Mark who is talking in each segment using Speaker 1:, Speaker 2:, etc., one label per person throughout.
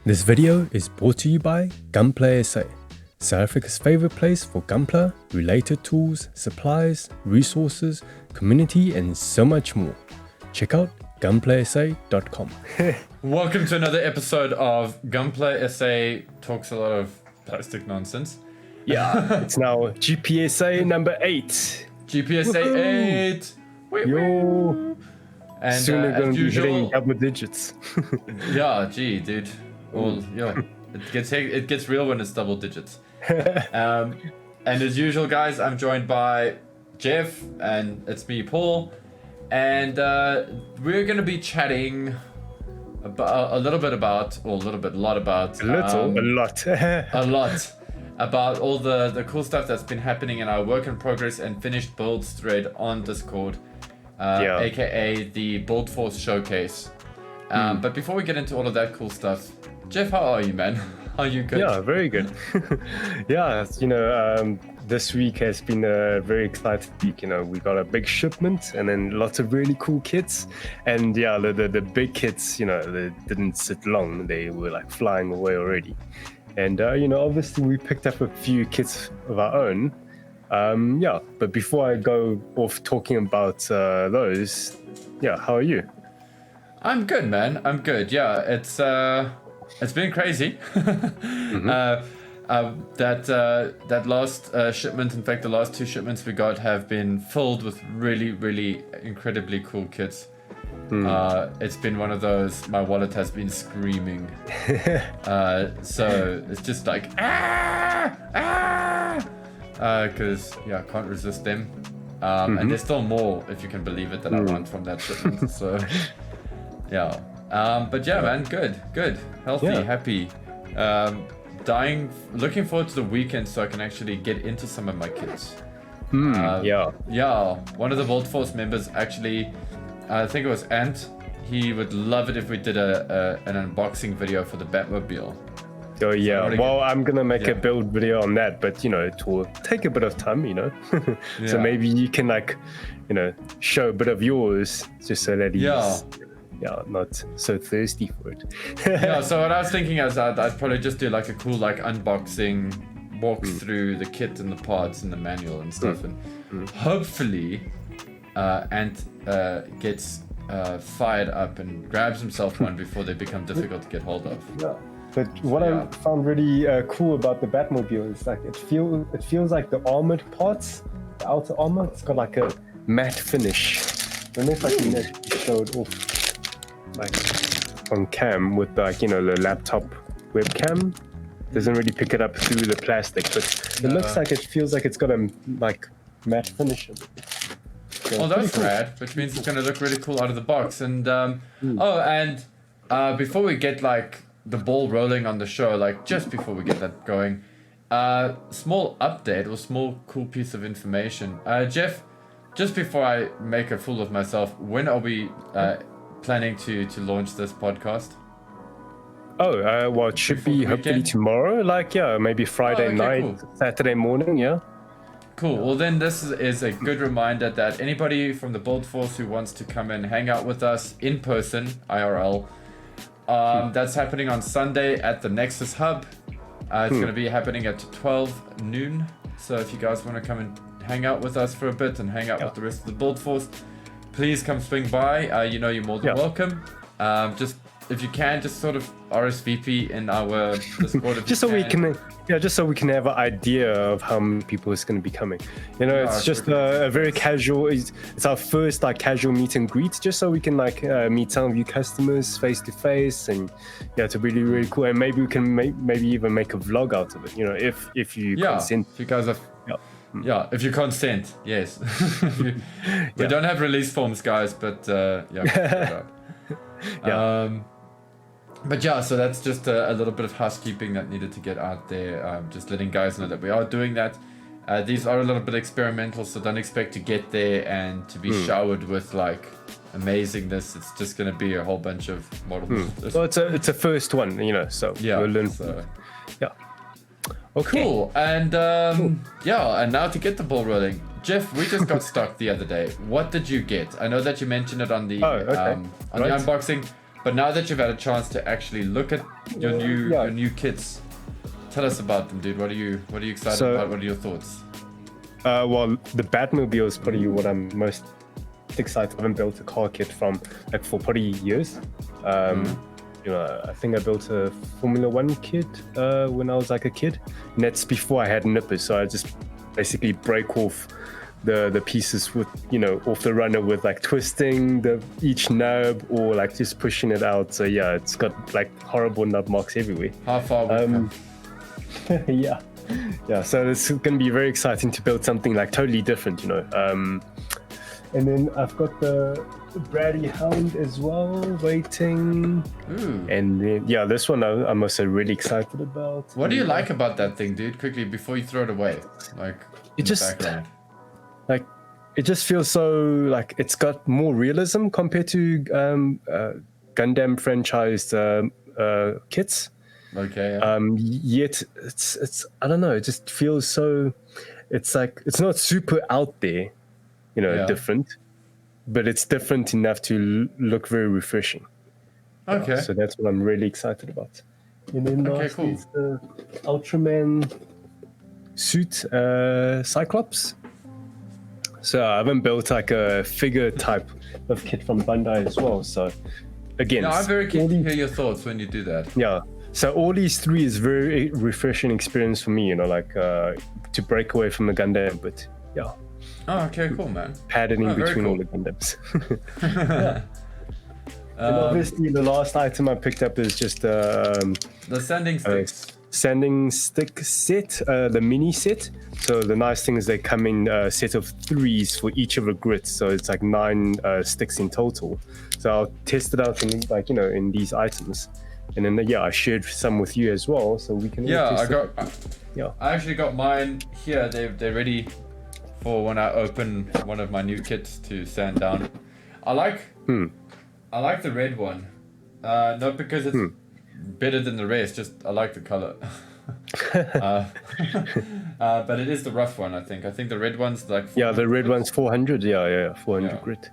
Speaker 1: This video is brought to you by GUNPLA SA, South Africa's favorite place for GUNPLA, related tools, supplies, resources, community and so much more. Check out gunplasa.com.
Speaker 2: Welcome to another episode of GUNPLA SA Talks a lot of plastic nonsense.
Speaker 1: Yeah, it's now GPSA number 8.
Speaker 2: GPSA 8!
Speaker 1: Yo!
Speaker 2: And
Speaker 1: Soon we're going
Speaker 2: as
Speaker 1: to be hitting
Speaker 2: usual,
Speaker 1: double digits.
Speaker 2: yeah, gee, dude. Well, yeah, it gets real when it's double digits. And as usual, guys, I'm joined by Jeff, and it's me, Paul, and we're gonna be chatting about a lot about all the cool stuff that's been happening in our work in progress and finished builds thread on Discord, aka the BuildForce showcase. But before we get into all of that cool stuff, Jeff, how are you, man? Are you good?
Speaker 1: Yeah, very good. Yeah, this week has been a very exciting week. We got a big shipment and then lots of really cool kits. And yeah, the big kits, they didn't sit long. They were like flying away already. And, obviously we picked up a few kits of our own. But before I go off talking about those, how are you?
Speaker 2: I'm good, man. I'm good. Yeah, it's been crazy. That last shipment, in fact, the last 2 shipments we got have been filled with really, really incredibly cool kits. It's been one of those, my wallet has been screaming. So it's just like, because, I can't resist them. And there's still more, if you can believe it, that I want from that shipment. So, yeah. But yeah, man, good. Healthy, happy. Looking forward to the weekend so I can actually get into some of my kits. One of the BuildForce members actually, I think it was Ant, he would love it if we did an unboxing video for the Batmobile.
Speaker 1: Oh yeah, well, I'm gonna make a build video on that, but it will take a bit of time, So maybe you can show a bit of yours just so that he's not so thirsty for it.
Speaker 2: So what I was thinking is I'd probably just do like a cool unboxing, walk through the kit and the parts and the manual and stuff, and hopefully Ant gets fired up and grabs himself one before they become difficult to get hold of.
Speaker 1: Yeah. But what I found really cool about the Batmobile is like it feels like the armored parts, the outer armor, it's got like a matte finish. I don't know if I can actually show it off like on cam with the laptop webcam. Doesn't really pick it up through the plastic, but it looks like it feels like it's got a matte finish.
Speaker 2: So that's cool. Rad, which means it's gonna look really cool out of the box. And before we get the ball rolling on the show, just before we get that going, small update or small cool piece of information. Jeff, just before I make a fool of myself, when are we planning to launch this podcast? It should be hopefully
Speaker 1: tomorrow, maybe Friday night, cool. Saturday morning,
Speaker 2: Cool. Well, then this is a good reminder that anybody from the BuildForce who wants to come and hang out with us in person, IRL, that's happening on Sunday at the Nexus Hub. It's going to be happening at 12 noon. So if you guys want to come and hang out with us for a bit and hang out with the rest of the BuildForce, please come swing by. You're more than welcome. Just if you can, just sort of RSVP in our Discord. Just so we can have an idea of how many people is going to be coming. It's just a very casual. It's our first casual meet and greet, just so we can meet some of you customers face to face, and it's really really cool. And maybe we can maybe even make a vlog out of it. If you consent. If you guys have. If you consent, yes. We don't have release forms, guys, but so that's just a little bit of housekeeping that needed to get out there. Just letting guys know that we are doing that. These are a little bit experimental, so don't expect to get there and to be showered with amazingness. It's just going to be a whole bunch of models.
Speaker 1: Well, it's a first one, so we'll learn. Okay.
Speaker 2: Cool. And and now to get the ball rolling, Jeff, we just got stuck the other day. What did you get? I know that you mentioned it on the the unboxing. But now that you've had a chance to actually look at your new kits, tell us about them, dude. What are you excited about? What are your thoughts?
Speaker 1: Well, the Batmobile is probably what I'm most excited. I haven't built a car kit for probably years. I think I built a Formula One kit when I was like a kid, and that's before I had nippers. So I just basically break off the pieces with off the runner with like twisting each nub or like just pushing it out. So yeah, it's got like horrible nub marks everywhere.
Speaker 2: How far would come?
Speaker 1: yeah. So it's going to be very exciting to build something like totally different, And then I've got the Brady Hound as well, waiting. And then, this one I'm also really excited about.
Speaker 2: What do you like about that thing, dude? Quickly, before you throw it away.
Speaker 1: It just feels so like it's got more realism compared to Gundam franchised kits.
Speaker 2: Okay.
Speaker 1: Yet it's I don't know. It just feels so. It's like it's not super out there, different, but it's different enough to look very refreshing.
Speaker 2: Okay.
Speaker 1: So that's what I'm really excited about. And then lastly, it's the Ultraman suit, Cyclops. So I haven't built like a figure type of kit from Bandai as well. So again,
Speaker 2: I'm very keen to hear your thoughts when you do that.
Speaker 1: Yeah. So all these three is very refreshing experience for me, to break away from the Gundam, but yeah.
Speaker 2: Oh, okay, cool, man.
Speaker 1: Padding in between all the Gundams. And obviously the last item I picked up is just
Speaker 2: the sanding sticks.
Speaker 1: Sanding stick set, the mini set. So the nice thing is they come in a set of 3s for each of the grits. So it's like 9 sticks in total. So I'll test it out in these items. And then I shared some with you as well, so we can.
Speaker 2: I actually got mine here. They're ready for when I open one of my new kits to sand down. I like the red one, not because it's better than the rest. Just I like the color. But it is the rough one. I think the red one's like.
Speaker 1: The red one's 400. 400 grit.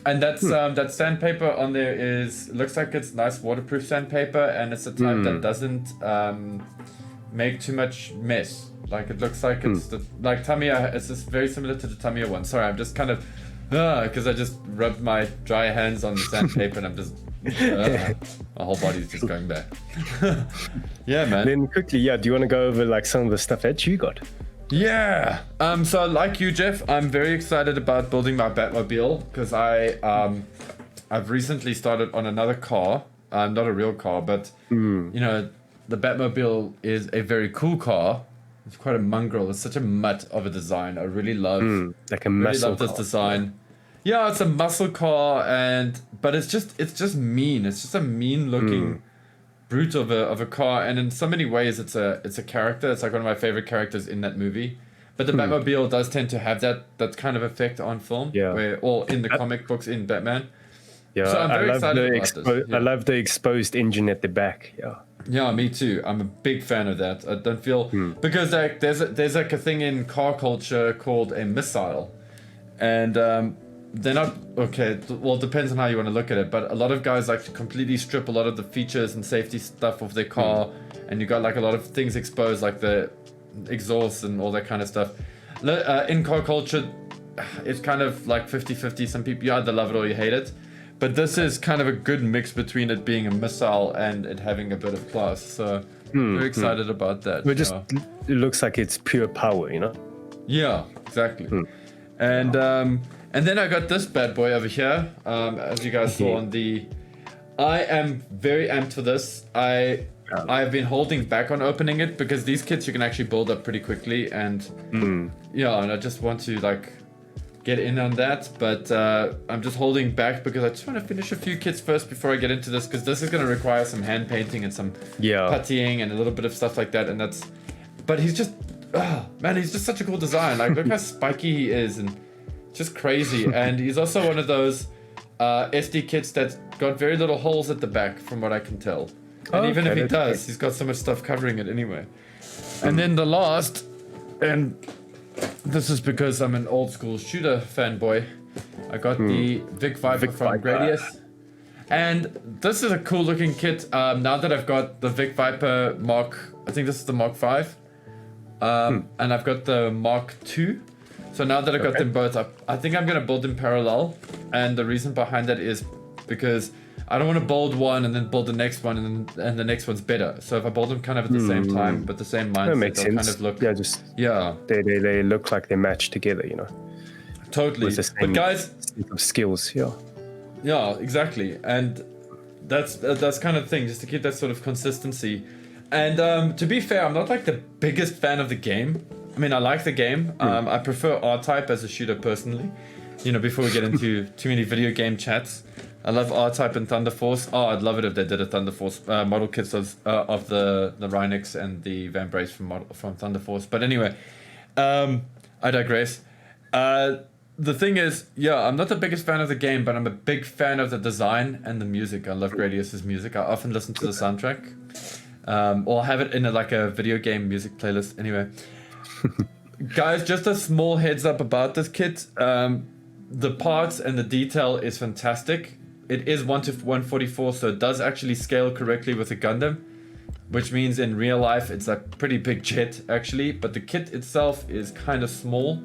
Speaker 2: And that's that sandpaper on there looks like it's nice waterproof sandpaper, and it's a type that doesn't make too much mess. Like it looks like it's like Tamiya. It's just very similar to the Tamiya one. Sorry, I'm just kind of because I just rubbed my dry hands on the sandpaper and I'm just my whole body's just going back. Yeah, man.
Speaker 1: Then quickly, do you want to go over like some of the stuff that you got?
Speaker 2: Yeah. So like you, Jeff, I'm very excited about building my Batmobile because I've recently started on another car. Not a real car, but the Batmobile is a very cool car. It's quite a mongrel. It's such a mutt of a design. I really love
Speaker 1: like a muscle
Speaker 2: love this
Speaker 1: car.
Speaker 2: Design. Yeah, it's a muscle car, but it's just mean. It's just a mean looking brute of a car, and in so many ways it's a character. It's like one of my favorite characters in that movie. But the Batmobile does tend to have that kind of effect on film, or in the comic books in Batman.
Speaker 1: Yeah,
Speaker 2: so I'm very excited about this.
Speaker 1: I love the exposed engine at the back.
Speaker 2: Yeah, me too. I'm a big fan of that. I don't feel because like there's like a thing in car culture called a missile, and they're not okay. Well, it depends on how you want to look at it. But a lot of guys like to completely strip a lot of the features and safety stuff of their car, and you got like a lot of things exposed, like the exhaust and all that kind of stuff. In car culture, it's kind of like 50-50. Some people you either love it or you hate it. But this is kind of a good mix between it being a missile and it having a bit of class. So very excited about that.
Speaker 1: It looks like it's pure power,
Speaker 2: Yeah, exactly. And then I got this bad boy over here. As you guys saw on the, I am very amped for this. I've been holding back on opening it because these kits you can actually build up pretty quickly, and and I just want to like get in on that, but I'm just holding back because I just want to finish a few kits first before I get into this, because this is going to require some hand painting and some puttying and a little bit of stuff like that, and but he's just he's just such a cool design. Like look how spiky he is and just crazy. And he's also one of those SD kits that's got very little holes at the back from what I can tell, and even if he does, he's got so much stuff covering it anyway. And then the last, and this is because I'm an old school shooter fanboy, I got the Vic Viper from Gradius. And this is a cool looking kit. Now that I've got the Vic Viper Mark, I think this is the Mark 5. And I've got the Mark 2. So now that I've got them both up, I think I'm going to build them parallel. And the reason behind that is because I don't want to build one and then build the next one and the next one's better. So if I build them kind of at the same time, but the same mindset, they'll kind of look...
Speaker 1: They look like they match together, you know.
Speaker 2: Totally.
Speaker 1: With the same
Speaker 2: but guys...
Speaker 1: of skills, yeah.
Speaker 2: Yeah, exactly. And that's kind of the thing, just to keep that sort of consistency. And to be fair, I'm not like the biggest fan of the game. I mean, I like the game. I prefer R-Type as a shooter personally. You know, before we get into too many video game chats. I love R-Type and Thunder Force. Oh, I'd love it if they did a Thunder Force model kits of the Rhinox and the Van Brace from Thunder Force. But anyway, I digress. The thing is, yeah, I'm not the biggest fan of the game, but I'm a big fan of the design and the music. I love Gradius's music. I often listen to the soundtrack. Or have it in a video game music playlist. Anyway, guys, just a small heads up about this kit. The parts and the detail is fantastic. It is 1:144, so it does actually scale correctly with a Gundam, which means in real life it's a pretty big jet actually, but the kit itself is kind of small.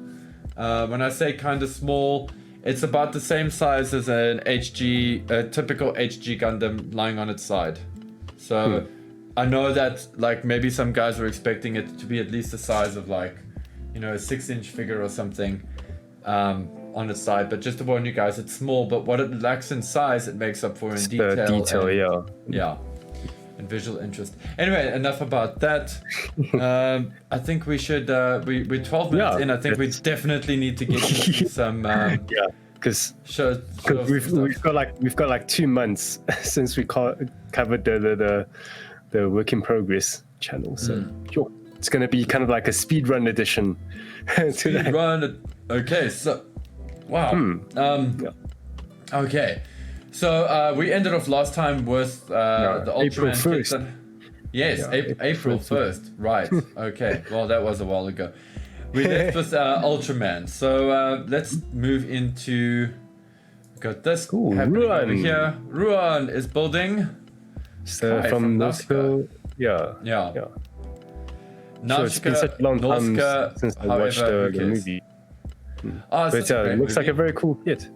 Speaker 2: When I say kind of small, it's about the same size as a typical HG Gundam lying on its side. So I know that like maybe some guys were expecting it to be at least the size of like, you know, a 6-inch figure or something on its side, but just to warn you guys, it's small, but what it lacks in size, it makes up for in detail. Yeah, and visual interest. Anyway, enough about that. I think we should. We're 12 minutes in. I think we definitely need to get into some.
Speaker 1: Because we've got like 2 months since we covered the work in progress channel. So sure, it's gonna be kind of like a speedrun edition.
Speaker 2: Speedrun. Okay, so wow. Okay. So we ended off last time with the Ultraman
Speaker 1: April 1st.
Speaker 2: Yes, April 1st. Right. Okay. Well, that was a while ago. We left with Ultraman. So let's move into... Got this happening over here. Ruan is building...
Speaker 1: So from Moscow. Yeah. So it's been such a long time since I watched the movie. But it looks like a very cool kit.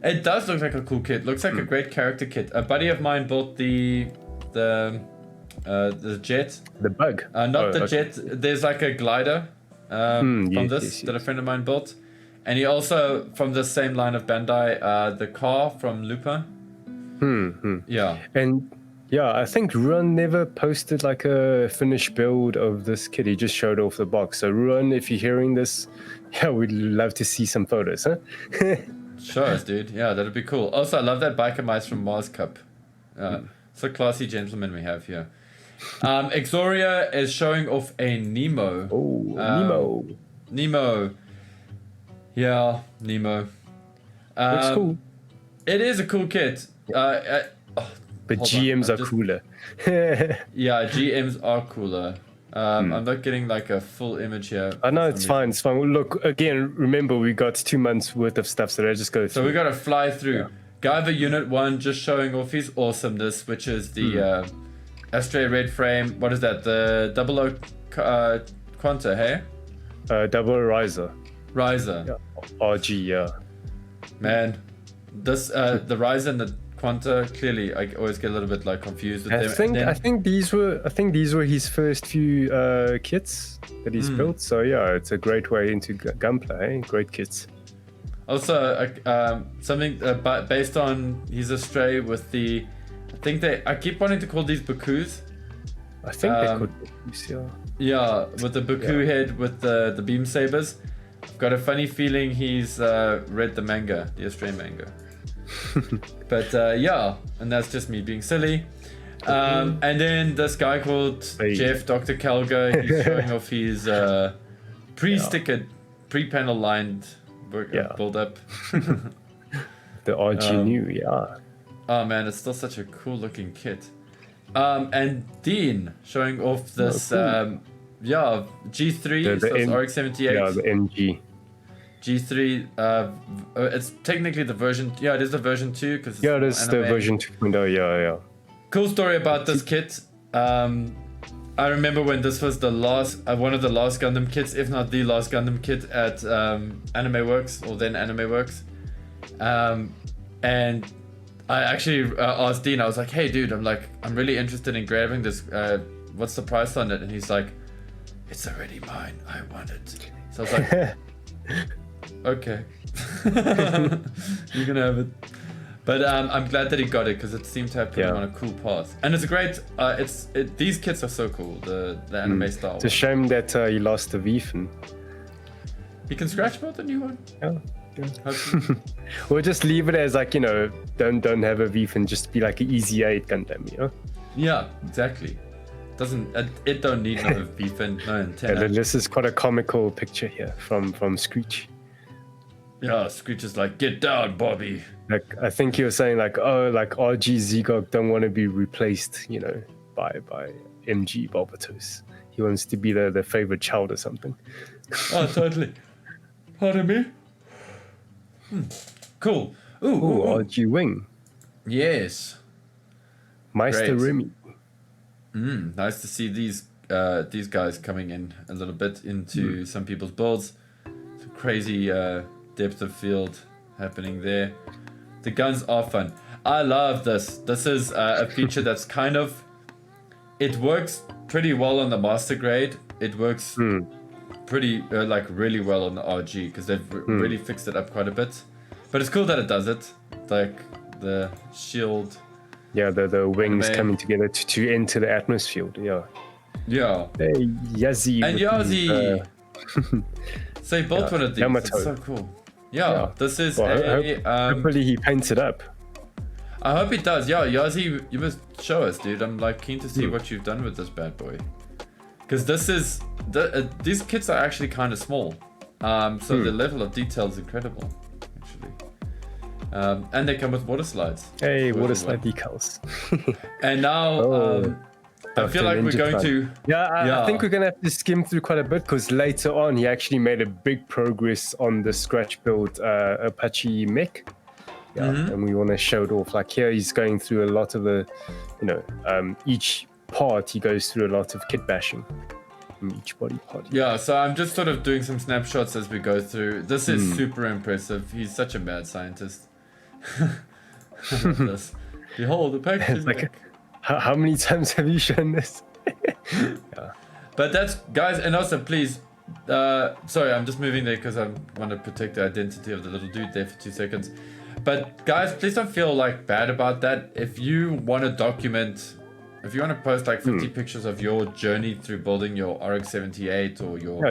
Speaker 2: It does look like a cool kit. Looks like a great character kit. A buddy of mine built the jet.
Speaker 1: The bug.
Speaker 2: Not the jet. There's like a glider from this that a friend of mine built. And he also, from the same line of Bandai, the car from Lupin. Yeah.
Speaker 1: And yeah, I think Ruan never posted like a finished build of this kit. He just showed off the box. So Ruan, if you're hearing this, yeah, we'd love to see some photos, huh?
Speaker 2: Sure, dude. Yeah, that'd be cool. Also, I love that biker mice from Mars Cup. It's a classy gentleman we have here. Exoria is showing off a Nemo.
Speaker 1: Oh,
Speaker 2: Nemo. Yeah, Nemo.
Speaker 1: Looks cool.
Speaker 2: It is a cool kit.
Speaker 1: But GMs are cooler.
Speaker 2: Yeah, GMs are cooler. I'm not getting like a full image here.
Speaker 1: I know, it's fine. Look, again, remember we got 2 months worth of stuff, so let's just go through.
Speaker 2: So we got to fly through. Yeah. Guyver Unit 1 just showing off his awesomeness, which is the Astray Red Frame. What is that? The 00 Quanta, hey?
Speaker 1: Double Riser.
Speaker 2: Yeah.
Speaker 1: RG, yeah.
Speaker 2: Man, this the Riser and the Quanta, clearly I always get a little bit like confused with them.
Speaker 1: I think these were his first few kits that he's built. So yeah, it's a great way into Gunpla, eh? Great kits.
Speaker 2: Also, something based on his Astray with the, I keep wanting to call these Bakus.
Speaker 1: I think they could Bakus, yeah.
Speaker 2: Yeah, with the Baku head with the beam sabers. I've got a funny feeling he's read the manga, the Astray manga. But yeah, and that's just me being silly. And then this guy called Jeff, Dr. Kelga, he's showing off his pre-stickered, pre-panel lined build up.
Speaker 1: The RG new, yeah.
Speaker 2: Oh man, it's still such a cool looking kit. And Dean showing off this G3, so it's RX-78.
Speaker 1: Yeah, the NG.
Speaker 2: G3. It's technically the version. Yeah, it is the version 2 because
Speaker 1: Yeah, it is the version 2.0. Yeah.
Speaker 2: Cool story about this kit. I remember when this was the last, one of the last Gundam kits, if not the last Gundam kit at Anime Works, or then Anime Works. And I actually asked Dean, I was like, hey dude, I'm really interested in grabbing this, what's the price on it? And he's like, it's already mine, I want it. So I was like, okay. You can have it. But I'm glad that he got it because it seemed to have put him on a cool path. And it's a great, these kits are so cool, the anime style.
Speaker 1: It's a shame that he lost the Vifen.
Speaker 2: He can scratch build the new one?
Speaker 1: Yeah.
Speaker 2: Hopefully.
Speaker 1: Or just leave it as like, don't have a Vifen, just be like an easy 8 Gundam,
Speaker 2: Yeah, exactly. It don't need no Vifen, no antenna.
Speaker 1: Yeah, this is quite a comical picture here from Screech.
Speaker 2: Yeah, Screech is like, get down, Bobby.
Speaker 1: Like, I think he was saying like, oh, like RG Zigok don't want to be replaced, by MG Barbatos. He wants to be the favorite child or something.
Speaker 2: Oh, totally. Pardon me? Cool. Ooh,
Speaker 1: RG Wing.
Speaker 2: Yes.
Speaker 1: Meister Remy.
Speaker 2: Nice to see these guys coming in a little bit into some people's builds. Some crazy depth of field happening there. The guns are fun. I love this. This is a feature that's kind of... It works pretty well on the master grade. It works pretty, really well on the RG because they've really fixed it up quite a bit. But it's cool that it does it. Like the shield...
Speaker 1: Yeah, the wings coming together to enter the atmosphere. Yeah.
Speaker 2: Yeah.
Speaker 1: Hey, Yazzie.
Speaker 2: And Yazzie! So he built one of these.
Speaker 1: Yamato.
Speaker 2: It's so cool. Yeah, this is
Speaker 1: hopefully he paints it up.
Speaker 2: I hope he does. Yeah, Yazzie, you must show us, dude. I'm keen to see what you've done with this bad boy. Because this is... these kits are actually kind of small. So the level of detail is incredible, actually. And they come with water slides.
Speaker 1: Hey, water slide decals.
Speaker 2: And now, I feel like we're going to...
Speaker 1: I think we're going to have to skim through quite a bit because later on he actually made a big progress on the scratch build Apache mech. Yeah, and we want to show it off. Like here he's going through a lot of the, each part he goes through a lot of kit bashing. Each body part.
Speaker 2: Yeah, so I'm just sort of doing some snapshots as we go through. This is super impressive. He's such a mad scientist. I love this. Behold, the packaging.
Speaker 1: Like, how many times have you shown this?
Speaker 2: But that's, guys, and also please, sorry, I'm just moving there because I want to protect the identity of the little dude there for 2 seconds. But guys, please don't feel bad about that. If you want to document, if you want to post 50 pictures of your journey through building your RX-78 or your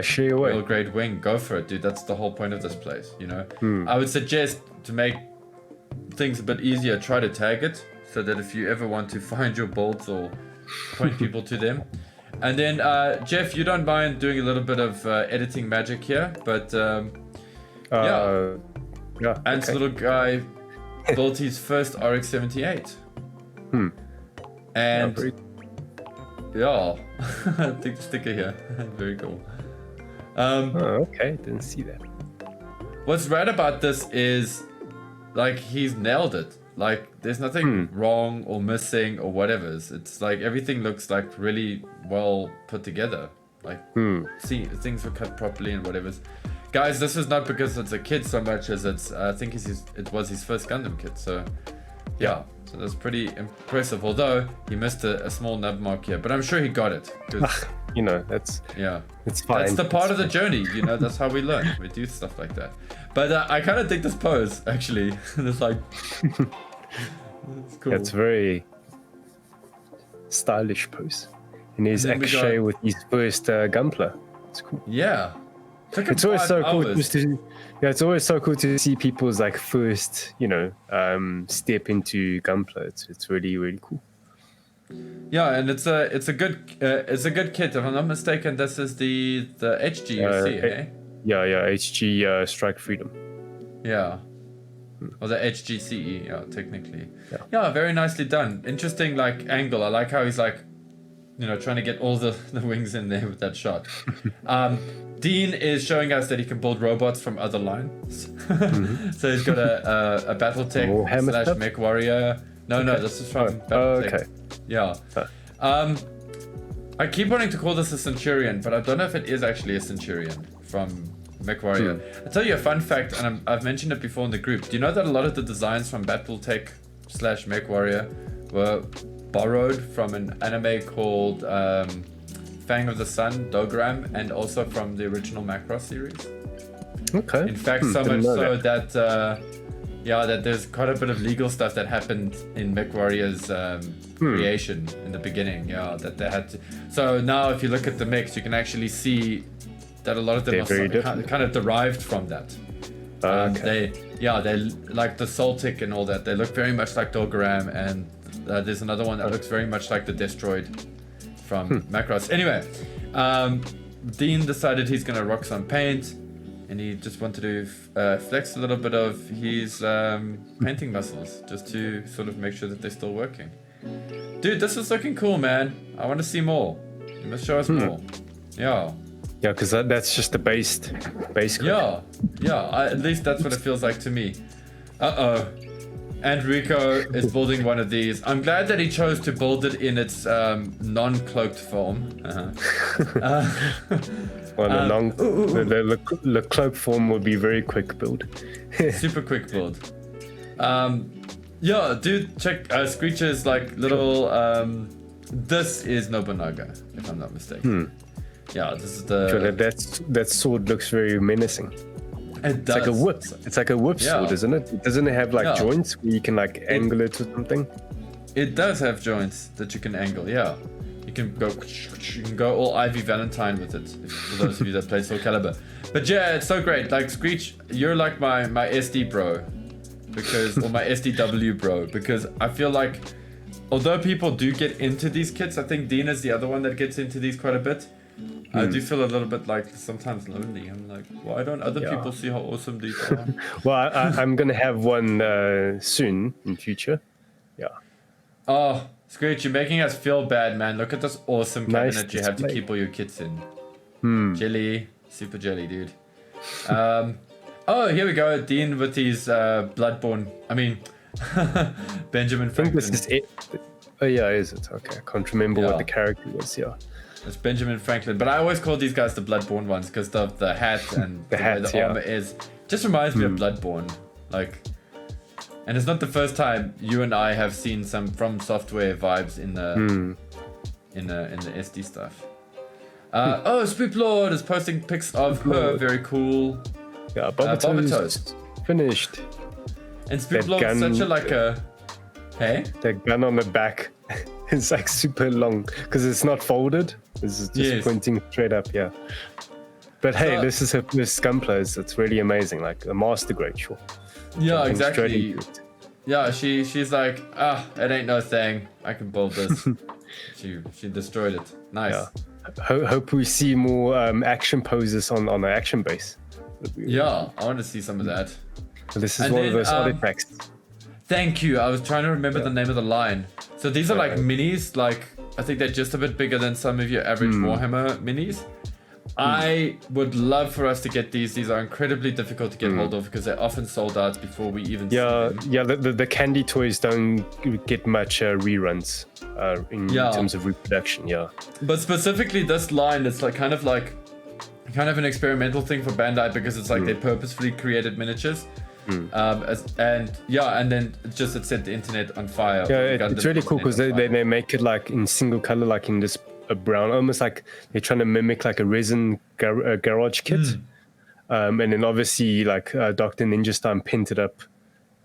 Speaker 2: real grade wing, go for it, dude. That's the whole point of this place, I would suggest to make things a bit easier, try to tag it so that if you ever want to find your builds or point people to them. And then Jeff, you don't mind doing a little bit of editing magic here, but Ant's little guy built his first RX-78. And take the sticker here. Very cool.
Speaker 1: Okay, didn't see that.
Speaker 2: What's rad about this is he's nailed it. There's nothing wrong or missing or whatever. It's everything looks really well put together. See, things were cut properly and whatever. Guys, this is not because it's a kid so much as it's I think it was his first Gundam kit. So yeah, so that's pretty impressive. Although he missed a small nub mark here, but I'm sure he got it.
Speaker 1: That's it's fine.
Speaker 2: That's the part of the journey. That's how we learn. We do stuff like that. But I kind of dig this pose actually. It's it's cool.
Speaker 1: It's very stylish pose. And his X-Shay with his first Gunpla. It's cool.
Speaker 2: Yeah.
Speaker 1: It's always so cool it's always so cool to see people's first, step into Gunpla. It's really, really cool.
Speaker 2: Yeah, and it's a good kit. If I'm not mistaken, this is the HG, eh?
Speaker 1: Yeah, HG Strike Freedom.
Speaker 2: Yeah. Or the HGCE, technically. Yeah, very nicely done. Interesting, angle. I like how he's trying to get all the wings in there with that shot. Dean is showing us that he can build robots from other lines. So he's got a BattleTech / Mech Warrior. No, this is from BattleTech.
Speaker 1: Okay.
Speaker 2: Yeah. I keep wanting to call this a Centurion, but I don't know if it is actually a Centurion from Mech Warrior. I'll tell you a fun fact, and I've mentioned it before in the group. Do you know that a lot of the designs from BattleTech / Mech Warrior were borrowed from an anime called Fang of the Sun, Dogram, and also from the original Macross series?
Speaker 1: Okay.
Speaker 2: In fact, so much so that that there's quite a bit of legal stuff that happened in Mech Warrior's creation in the beginning. Yeah, that they had to. So now, if you look at the mechs, you can actually see that a lot of them are kind of derived from that. They like the Soltic and all that. They look very much like Dogram, and there's another one that looks very much like the Destroid from Macross. Anyway, Dean decided he's gonna rock some paint. And he just wanted to flex a little bit of his painting muscles, just to sort of make sure that they're still working. Dude, this is looking cool, man. I want to see more. You must show us more. Yeah.
Speaker 1: Yeah, because that's just the base code.
Speaker 2: Yeah. At least that's what it feels like to me. Uh-oh. And Rico is building one of these. I'm glad that he chose to build it in its non-cloaked form.
Speaker 1: The cloak form will be very quick build.
Speaker 2: Super quick build. Yeah, dude, check Screech's like little. This is Nobunaga, if I'm not mistaken. Yeah, this is the.
Speaker 1: Sure, that sword looks very menacing.
Speaker 2: It does.
Speaker 1: It's like a whip. It's like a whip sword, isn't it? Doesn't it have like joints where you can like angle it or something?
Speaker 2: It does have joints that you can angle. Yeah, you can go all Ivy Valentine with it. For those of you that play Soul Calibur. But yeah, it's so great. Like Screech, you're like my SD bro, or my SDW bro, because I feel like although people do get into these kits, I think Dean is the other one that gets into these quite a bit. I do feel a little bit like sometimes lonely. I'm like, why don't other people see how awesome these are?
Speaker 1: Well, I'm gonna have one soon in future. Yeah.
Speaker 2: Oh, Screech, you're making us feel bad, man. Look at this awesome cabinet you have to keep all your kits in. Jelly, super jelly, dude. Oh, here we go. Dean with his Bloodborne. I mean, Benjamin Franklin.
Speaker 1: I think this is it. Oh yeah, is it? Okay, I can't remember what the character was. Yeah.
Speaker 2: It's Benjamin Franklin, but I always call these guys the Bloodborne ones because of the hat and the way the armor is. Just reminds me of Bloodborne, like. And it's not the first time you and I have seen some From Software vibes in the SD stuff. Oh, Spoop Lord is posting pics of her. Very cool.
Speaker 1: Yeah, Bobbitoast finished.
Speaker 2: And Spoop Lord is such a hey.
Speaker 1: That gun on the back is like super long because it's not folded. It's just pointing straight up. Yeah. But hey, this is her first gunpla. It's really amazing. Like a master grade, sure.
Speaker 2: Yeah, exactly. Yeah, she's like, it ain't no thing. I can build this. she destroyed it. Nice.
Speaker 1: Yeah. Hope we see more action poses on the action base.
Speaker 2: Yeah, I want to see some of that.
Speaker 1: This is one of those artifacts.
Speaker 2: Thank you. I was trying to remember the name of the line. So these are like minis. Like I think they're just a bit bigger than some of your average Warhammer minis. I would love for us to get these. These are incredibly difficult to get hold of because they're often sold out before we even see them.
Speaker 1: Yeah, the candy toys don't get much reruns in terms of reproduction,
Speaker 2: But specifically this line, it's like kind of an experimental thing for Bandai because it's like they purposefully created miniatures. And then just it set the internet on fire.
Speaker 1: Yeah, it's really cool because they make it like in single color, like in this brown, almost like they're trying to mimic like a resin garage kit. And then obviously like Dr. Ninja Style pinned it up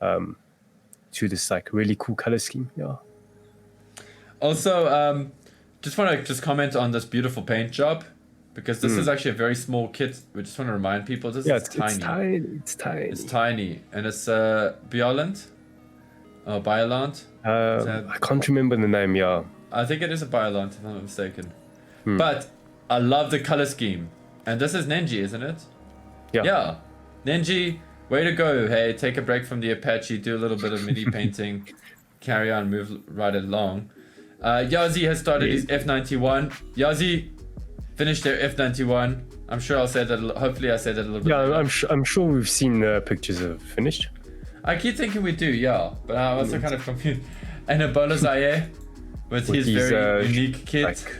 Speaker 1: to this like really cool color scheme. Yeah.
Speaker 2: Also, just want to comment on this beautiful paint job. Because this is actually a very small kit. We just want to remind people this is tiny.
Speaker 1: It's tiny.
Speaker 2: It's tiny. And it's Biolant? Oh, Biolant?
Speaker 1: I can't remember the name,
Speaker 2: I think it is a Biolant, if I'm not mistaken. But I love the color scheme. And this is Nenji, isn't it? Yeah. Nenji, way to go. Hey, take a break from the Apache, do a little bit of mini painting, carry on, move right along. Yazi has started his F91. Yazi finished their F91. I'm sure I'll say that. Hopefully, I said that a little bit.
Speaker 1: Yeah,
Speaker 2: later.
Speaker 1: I'm sure we've seen pictures of finished.
Speaker 2: I keep thinking we do, yeah, but I'm also kind of confused. And Ebola Zaire with his very unique kit.
Speaker 1: Like,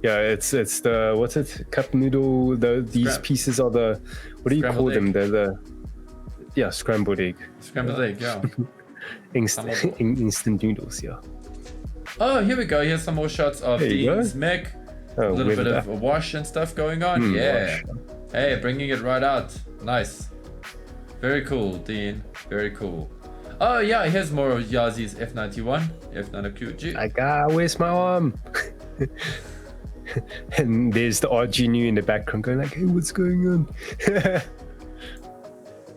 Speaker 1: yeah, it's the what's it? Cup noodle. These pieces are the what do you call them? They're the scrambled egg.
Speaker 2: Scrambled egg, yeah.
Speaker 1: Instant noodles, yeah.
Speaker 2: Oh, here we go. Here's some more shots of Dean's mech. A little bit of a wash and stuff going on. Yeah. Wash. Hey, bringing it right out. Nice. Very cool, Dean. Very cool. Oh, yeah, here's more of Yazi's F91. F90QG.
Speaker 1: Where's my arm? And there's the RG in the background going like, hey, what's going on?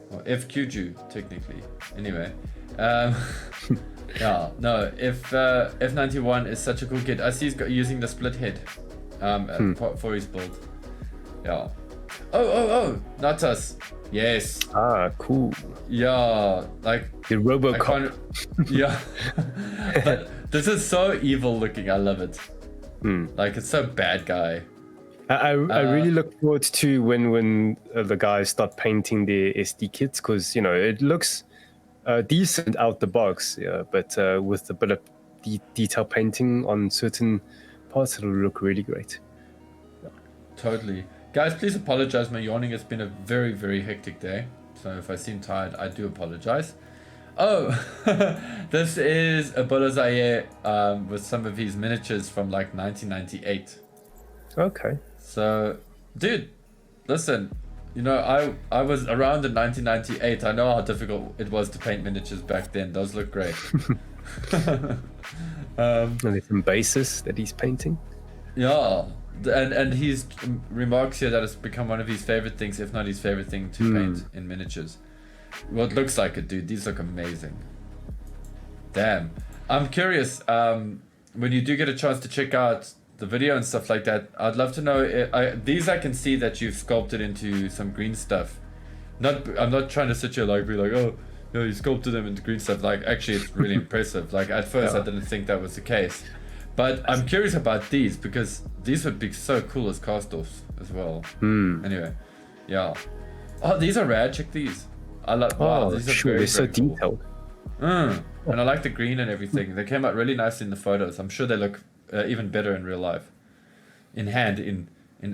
Speaker 2: Well, FQG, technically. Anyway. Yeah, no, F91 is such a cool kit. I see he's using the split head for his build. Yeah. Oh, Natas. Yes.
Speaker 1: Ah, cool.
Speaker 2: Yeah, like
Speaker 1: the RoboCop.
Speaker 2: Yeah. But this is so evil looking. I love it. Like it's so bad guy.
Speaker 1: I really look forward to when the guys start painting their SD kits, because it looks decent out the box, yeah, but with a bit of detail painting on certain parts, it'll look really great.
Speaker 2: Yeah. Totally. Guys, please apologize my yawning. It's been a very, very hectic day. So if I seem tired, I do apologize. Oh, this is Ebola Zaire with some of his miniatures from like 1998.
Speaker 1: Okay.
Speaker 2: So, dude, listen, I was around in 1998. I know how difficult it was to paint miniatures back then. Those look great.
Speaker 1: And there's some bases that he's painting.
Speaker 2: Yeah. And he's remarks here that it's become one of his favorite things, if not his favorite thing to paint in miniatures. Well, it looks like it, dude. These look amazing. Damn. I'm curious, when you do get a chance to check out the video and stuff like that, I'd love to know, these I can see that you've sculpted into some green stuff. I'm not trying to sit here like, be like, oh, you sculpted them into green stuff. Like, actually, it's really impressive. Like, at first, I didn't think that was the case. But I'm curious about these, because these would be so cool as cast-offs as well. Anyway, yeah. Oh, these are rad. Check these. I love. Wow, these are very,
Speaker 1: they're so
Speaker 2: very cool.
Speaker 1: detailed.
Speaker 2: And I like the green and everything. They came out really nice in the photos. I'm sure they look even better in real life. In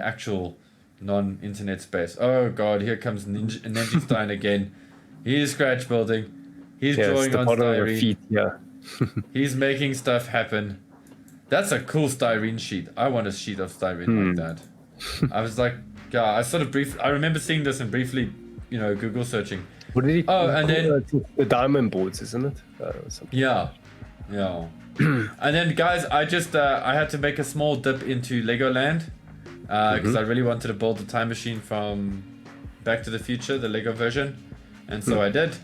Speaker 2: actual non-internet space. Oh god, here comes Ninja Stein again. He's scratch building. He's drawing on styrene.
Speaker 1: Yeah.
Speaker 2: He's making stuff happen. That's a cool styrene sheet. I want a sheet of styrene like that. I was like, yeah, I remember seeing this and briefly, Google searching.
Speaker 1: What did he
Speaker 2: and then
Speaker 1: the diamond boards, isn't it?
Speaker 2: Yeah. And then, guys, I had to make a small dip into Legoland because I really wanted to build a time machine from Back to the Future, the Lego version, and so I did.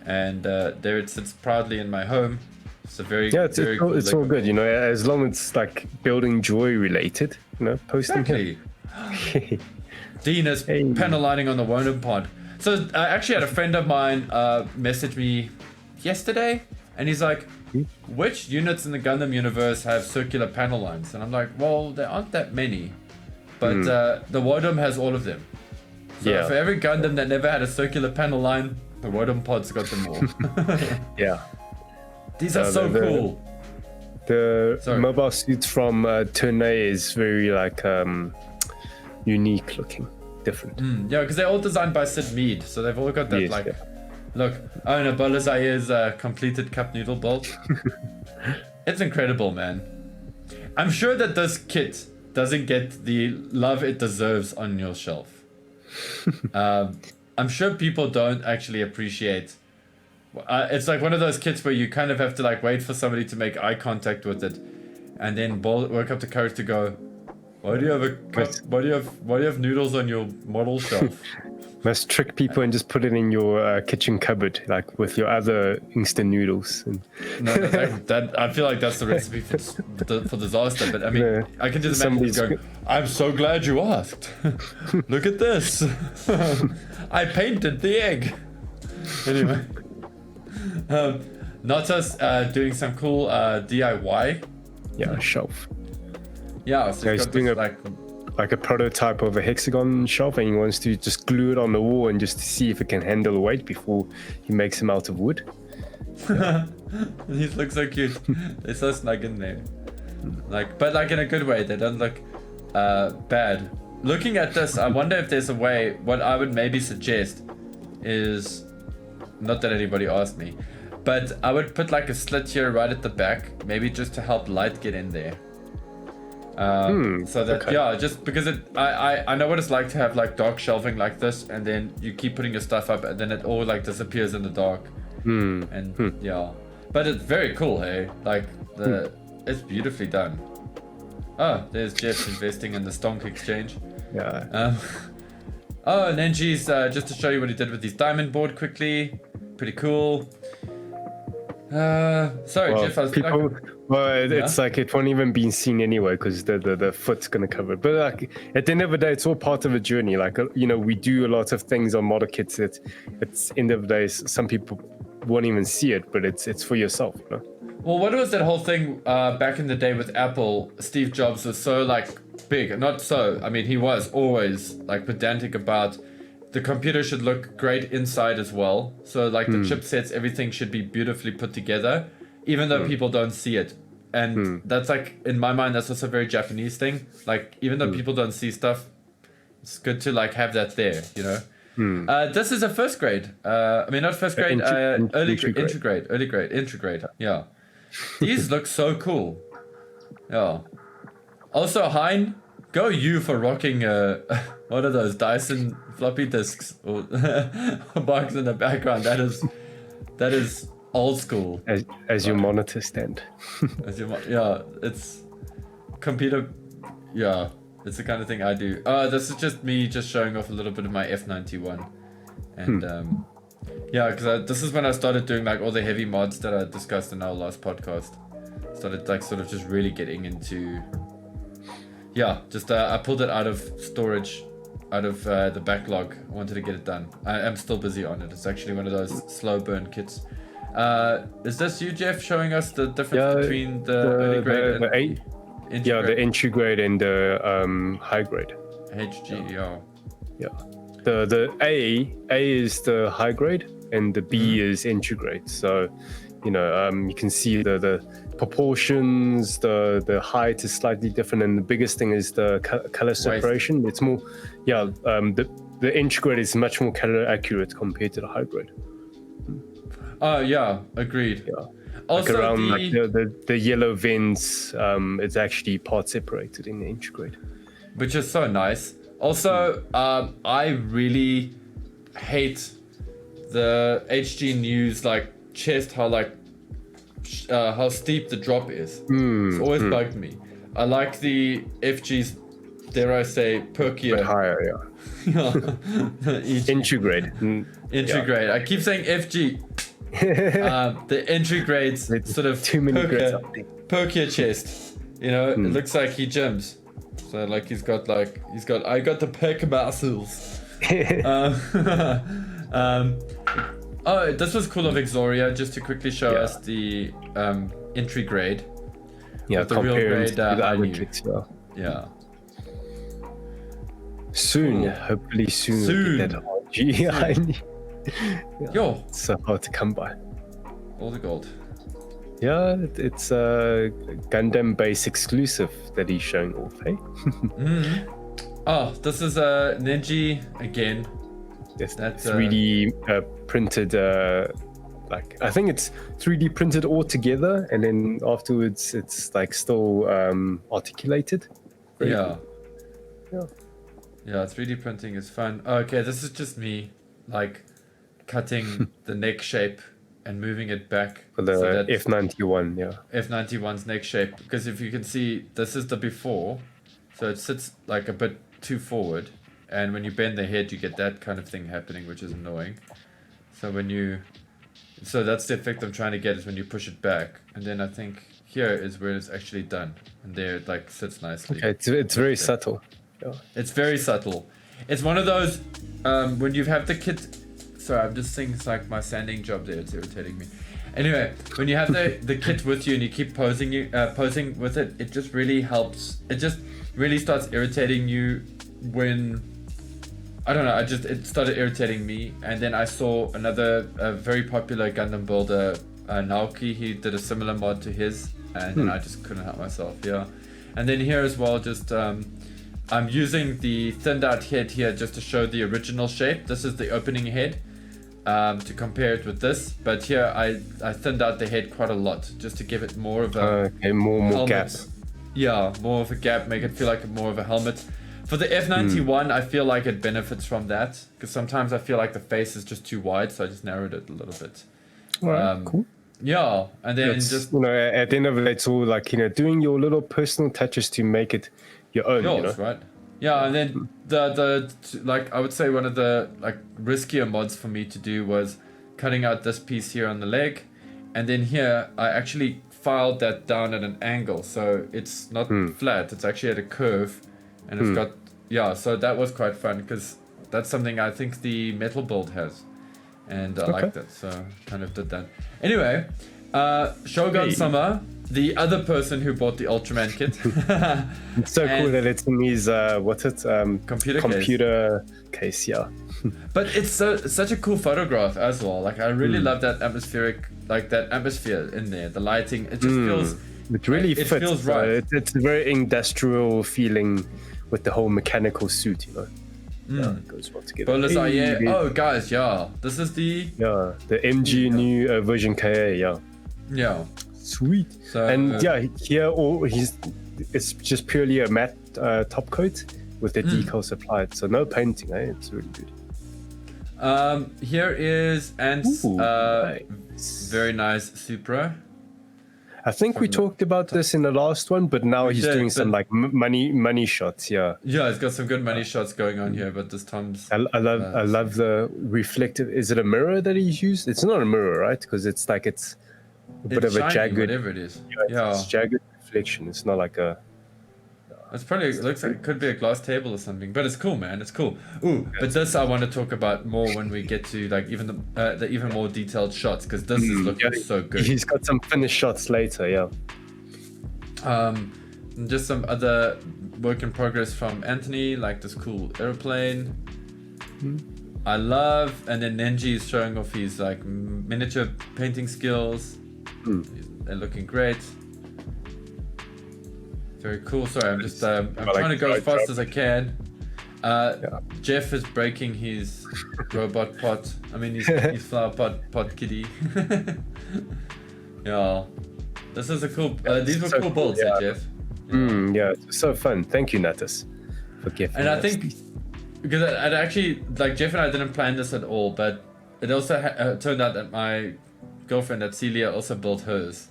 Speaker 2: And there it sits proudly in my home. It's a very very cool
Speaker 1: it's all good, as long as it's like building joy related, posting
Speaker 2: exactly. Dean is panel lining on the Whaaaat pod. So I actually had a friend of mine message me yesterday, and he's like, which units in the Gundam universe have circular panel lines? And I'm like, well, there aren't that many, but the Whaaaat has all of them. So for every Gundam that never had a circular panel line, the Whaaaat pod's got them all.
Speaker 1: Yeah.
Speaker 2: These are so cool.
Speaker 1: The mobile suits from Tournai is very unique looking, different.
Speaker 2: Yeah, because they're all designed by Sid Mead, so they've all got that look. Oh, no, Ebola Zaire's completed cup noodle build. It's incredible, man. I'm sure that this kit doesn't get the love it deserves on your shelf. I'm sure people don't actually appreciate. It's like one of those kits where you kind of have to wait for somebody to make eye contact with it, and then work up the courage to go, why do you have a cup, why do you have noodles on your model shelf?
Speaker 1: Must trick people and just put it in your kitchen cupboard, with your other instant noodles.
Speaker 2: No, that I feel like that's the recipe for disaster. But I mean, I can just imagine going, I'm so glad you asked. Look at this. I painted the egg. Anyway. Natas doing some cool DIY
Speaker 1: shelf.
Speaker 2: Yeah, so
Speaker 1: He's
Speaker 2: he's got
Speaker 1: doing
Speaker 2: this,
Speaker 1: like a prototype of a hexagon shelf, and he wants to just glue it on the wall and just see if it can handle weight before he makes them out of wood.
Speaker 2: These look so cute. They're so snug in there. But in a good way. They don't look bad. Looking at this, I wonder if there's a way. What I would maybe suggest is, not that anybody asked me, but I would put like a slit here right at the back, maybe just to help light get in there. So that just because I know what it's like to have like dark shelving like this, and then you keep putting your stuff up, and then it all like disappears in the dark. But it's very cool, hey. Like it's beautifully done. Oh, there's Jeff investing in the Stonk exchange.
Speaker 1: Yeah.
Speaker 2: And then she's just to show you what he did with his diamond board quickly. Pretty cool. Sorry, Jeff.
Speaker 1: It's like it won't even be seen anyway because the foot's gonna cover it. But like at the end of the day, it's all part of a journey. Like we do a lot of things on model kits that it's end of the day. Some people won't even see it, but it's for yourself.
Speaker 2: Well, what was that whole thing back in the day with Apple? Steve Jobs was so like big, not so. I mean, he was always like pedantic about the computer should look great inside as well. So like the chipsets, everything should be beautifully put together, even though people don't see it. And that's like, in my mind, that's also a very Japanese thing. Like, even though people don't see stuff, it's good to like have that there, This is a first grade. I mean, not first grade, early grade. Yeah. These look so cool. Yeah. Also, Hein, go you for rocking one of those Dyson floppy disks or box in the background. That is old school.
Speaker 1: As your monitor stand.
Speaker 2: It's computer. Yeah, it's the kind of thing I do. This is just me showing off a little bit of my F91, and because this is when I started doing like all the heavy mods that I discussed in our last podcast. Started like sort of just really getting into. I pulled it out of storage, out of the backlog. I wanted to get it done. I am still busy on it. It's actually one of those slow burn kits. Is this you, Jeff, showing us the difference between the early grade and the entry grade and the high grade? HG,
Speaker 1: yeah. The A is the high grade and the B is entry grade. So, you can see the proportions, the height is slightly different, and the biggest thing is the color separation. It's more, the entry grade is much more color accurate compared to the high grade.
Speaker 2: Agreed.
Speaker 1: Yeah.
Speaker 2: Also,
Speaker 1: like around the yellow vents, it's actually part separated in the entry grade,
Speaker 2: which is so nice. Also, I really hate the HG News like chest, how steep the drop is. It's always bugged me. I like the FG's, dare I say, perkier.
Speaker 1: But higher, entry grade.
Speaker 2: Entry grade. I keep saying FG. The entry grades sort of
Speaker 1: too many grades
Speaker 2: perkier chest. It looks like he gyms. So like I got the perk muscles. This was cool of Exoria, just to quickly show us the entry grade.
Speaker 1: Yeah,
Speaker 2: the real grade
Speaker 1: to the other kits.
Speaker 2: Yeah.
Speaker 1: Soon, hopefully soon. We'll get that RG. It's so hard to come by.
Speaker 2: All the gold.
Speaker 1: Yeah, it's a Gundam base exclusive that he's showing off, hey?
Speaker 2: Oh, this is a Ninja again.
Speaker 1: That's 3D printed, I think it's 3D printed all together, and then afterwards it's like still articulated.
Speaker 2: Yeah, 3D printing is fun. Okay, this is just me, like, cutting the neck shape and moving it back.
Speaker 1: For the F91,
Speaker 2: F91's neck shape, because if you can see, this is the before, so it sits like a bit too forward. And when you bend the head, you get that kind of thing happening, which is annoying. So that's the effect I'm trying to get, is when you push it back. And then I think here is where it's actually done. And there it like sits nicely.
Speaker 1: Okay, it's very subtle. Yeah.
Speaker 2: It's very subtle. It's one of those, when you have the kit... Sorry, I'm just saying it's like my sanding job there. It's irritating me. Anyway, when you have the kit with you and you keep posing with it, it just really helps. It just really starts irritating you when, I don't know, it started irritating me. And then I saw another very popular Gundam builder, Naoki. He did a similar mod to his, and then I just couldn't help myself. Yeah. And then here as well, just I'm using the thinned out head here just to show the original shape. This is the opening head, to compare it with this. But here I thinned out the head quite a lot just to give it more of a
Speaker 1: more gap.
Speaker 2: Yeah, more of a gap, make it feel like more of a helmet. For the F91, I feel like it benefits from that, because sometimes I feel like the face is just too wide, so I just narrowed it a little bit.
Speaker 1: Alright, cool.
Speaker 2: Yeah, and then
Speaker 1: It's, you know, at the end of it, it's all like, you know, doing your little personal touches to make it your own.
Speaker 2: yours,
Speaker 1: you know?
Speaker 2: right? Yeah, and then the like I would say one of the like riskier mods for me to do was cutting out this piece here on the leg, and then here I actually filed that down at an angle, so it's not flat, it's actually at a curve, and it's got, yeah, so that was quite fun, because that's something I think the metal build has, and I liked it, so kind of did that. Anyway, Shogun Summer, the other person who bought the Ultraman kit.
Speaker 1: It's so cool that it's in his computer case, yeah.
Speaker 2: But it's such a cool photograph as well. Like I really love that atmospheric, like that atmosphere in there. The lighting, it just feels.
Speaker 1: It really fits.
Speaker 2: It feels right.
Speaker 1: It's a very industrial feeling with the whole mechanical suit, you know. Yeah, it goes well together.
Speaker 2: Oh guys, yeah, this is the
Speaker 1: the MG new version KA, yeah.
Speaker 2: Yeah.
Speaker 1: Sweet. So, and here it's just purely a matte top coat with the decals applied, so no painting. It's really good.
Speaker 2: Here is Ant's
Speaker 1: nice.
Speaker 2: Very nice Supra.
Speaker 1: I think we talked about this in the last one, but now he's doing some like money shots. Yeah.
Speaker 2: Yeah, he's got some good money shots going on here, but this time's.
Speaker 1: I love the reflective. Is it a mirror that he's used? It's not a mirror, right? Because it's like it's a bit of a jagged.
Speaker 2: Whatever it is.
Speaker 1: Yeah. It's jagged reflection. It's not like a.
Speaker 2: It's probably, it looks like it could be a glass table or something, but it's cool, man. It's cool. Ooh, but this I want to talk about more when we get to like even the even more detailed shots, because this is looking so good.
Speaker 1: He's got some finished shots later, yeah.
Speaker 2: And just some other work in progress from Anthony, like this cool airplane. I love, and then Nenji is showing off his like miniature painting skills. They're looking great. Very cool. Sorry, I'm just I'm trying to go as fast as I can. Jeff is breaking his robot pot. I mean his flower pot kitty. Yeah, this is a cool. These were so cool builds, Jeff.
Speaker 1: Yeah, it's so fun. Thank you, Natus, for gifting.
Speaker 2: And I think because I'd actually like Jeff and I didn't plan this at all, but it also turned out that my girlfriend, that Celia, also built hers.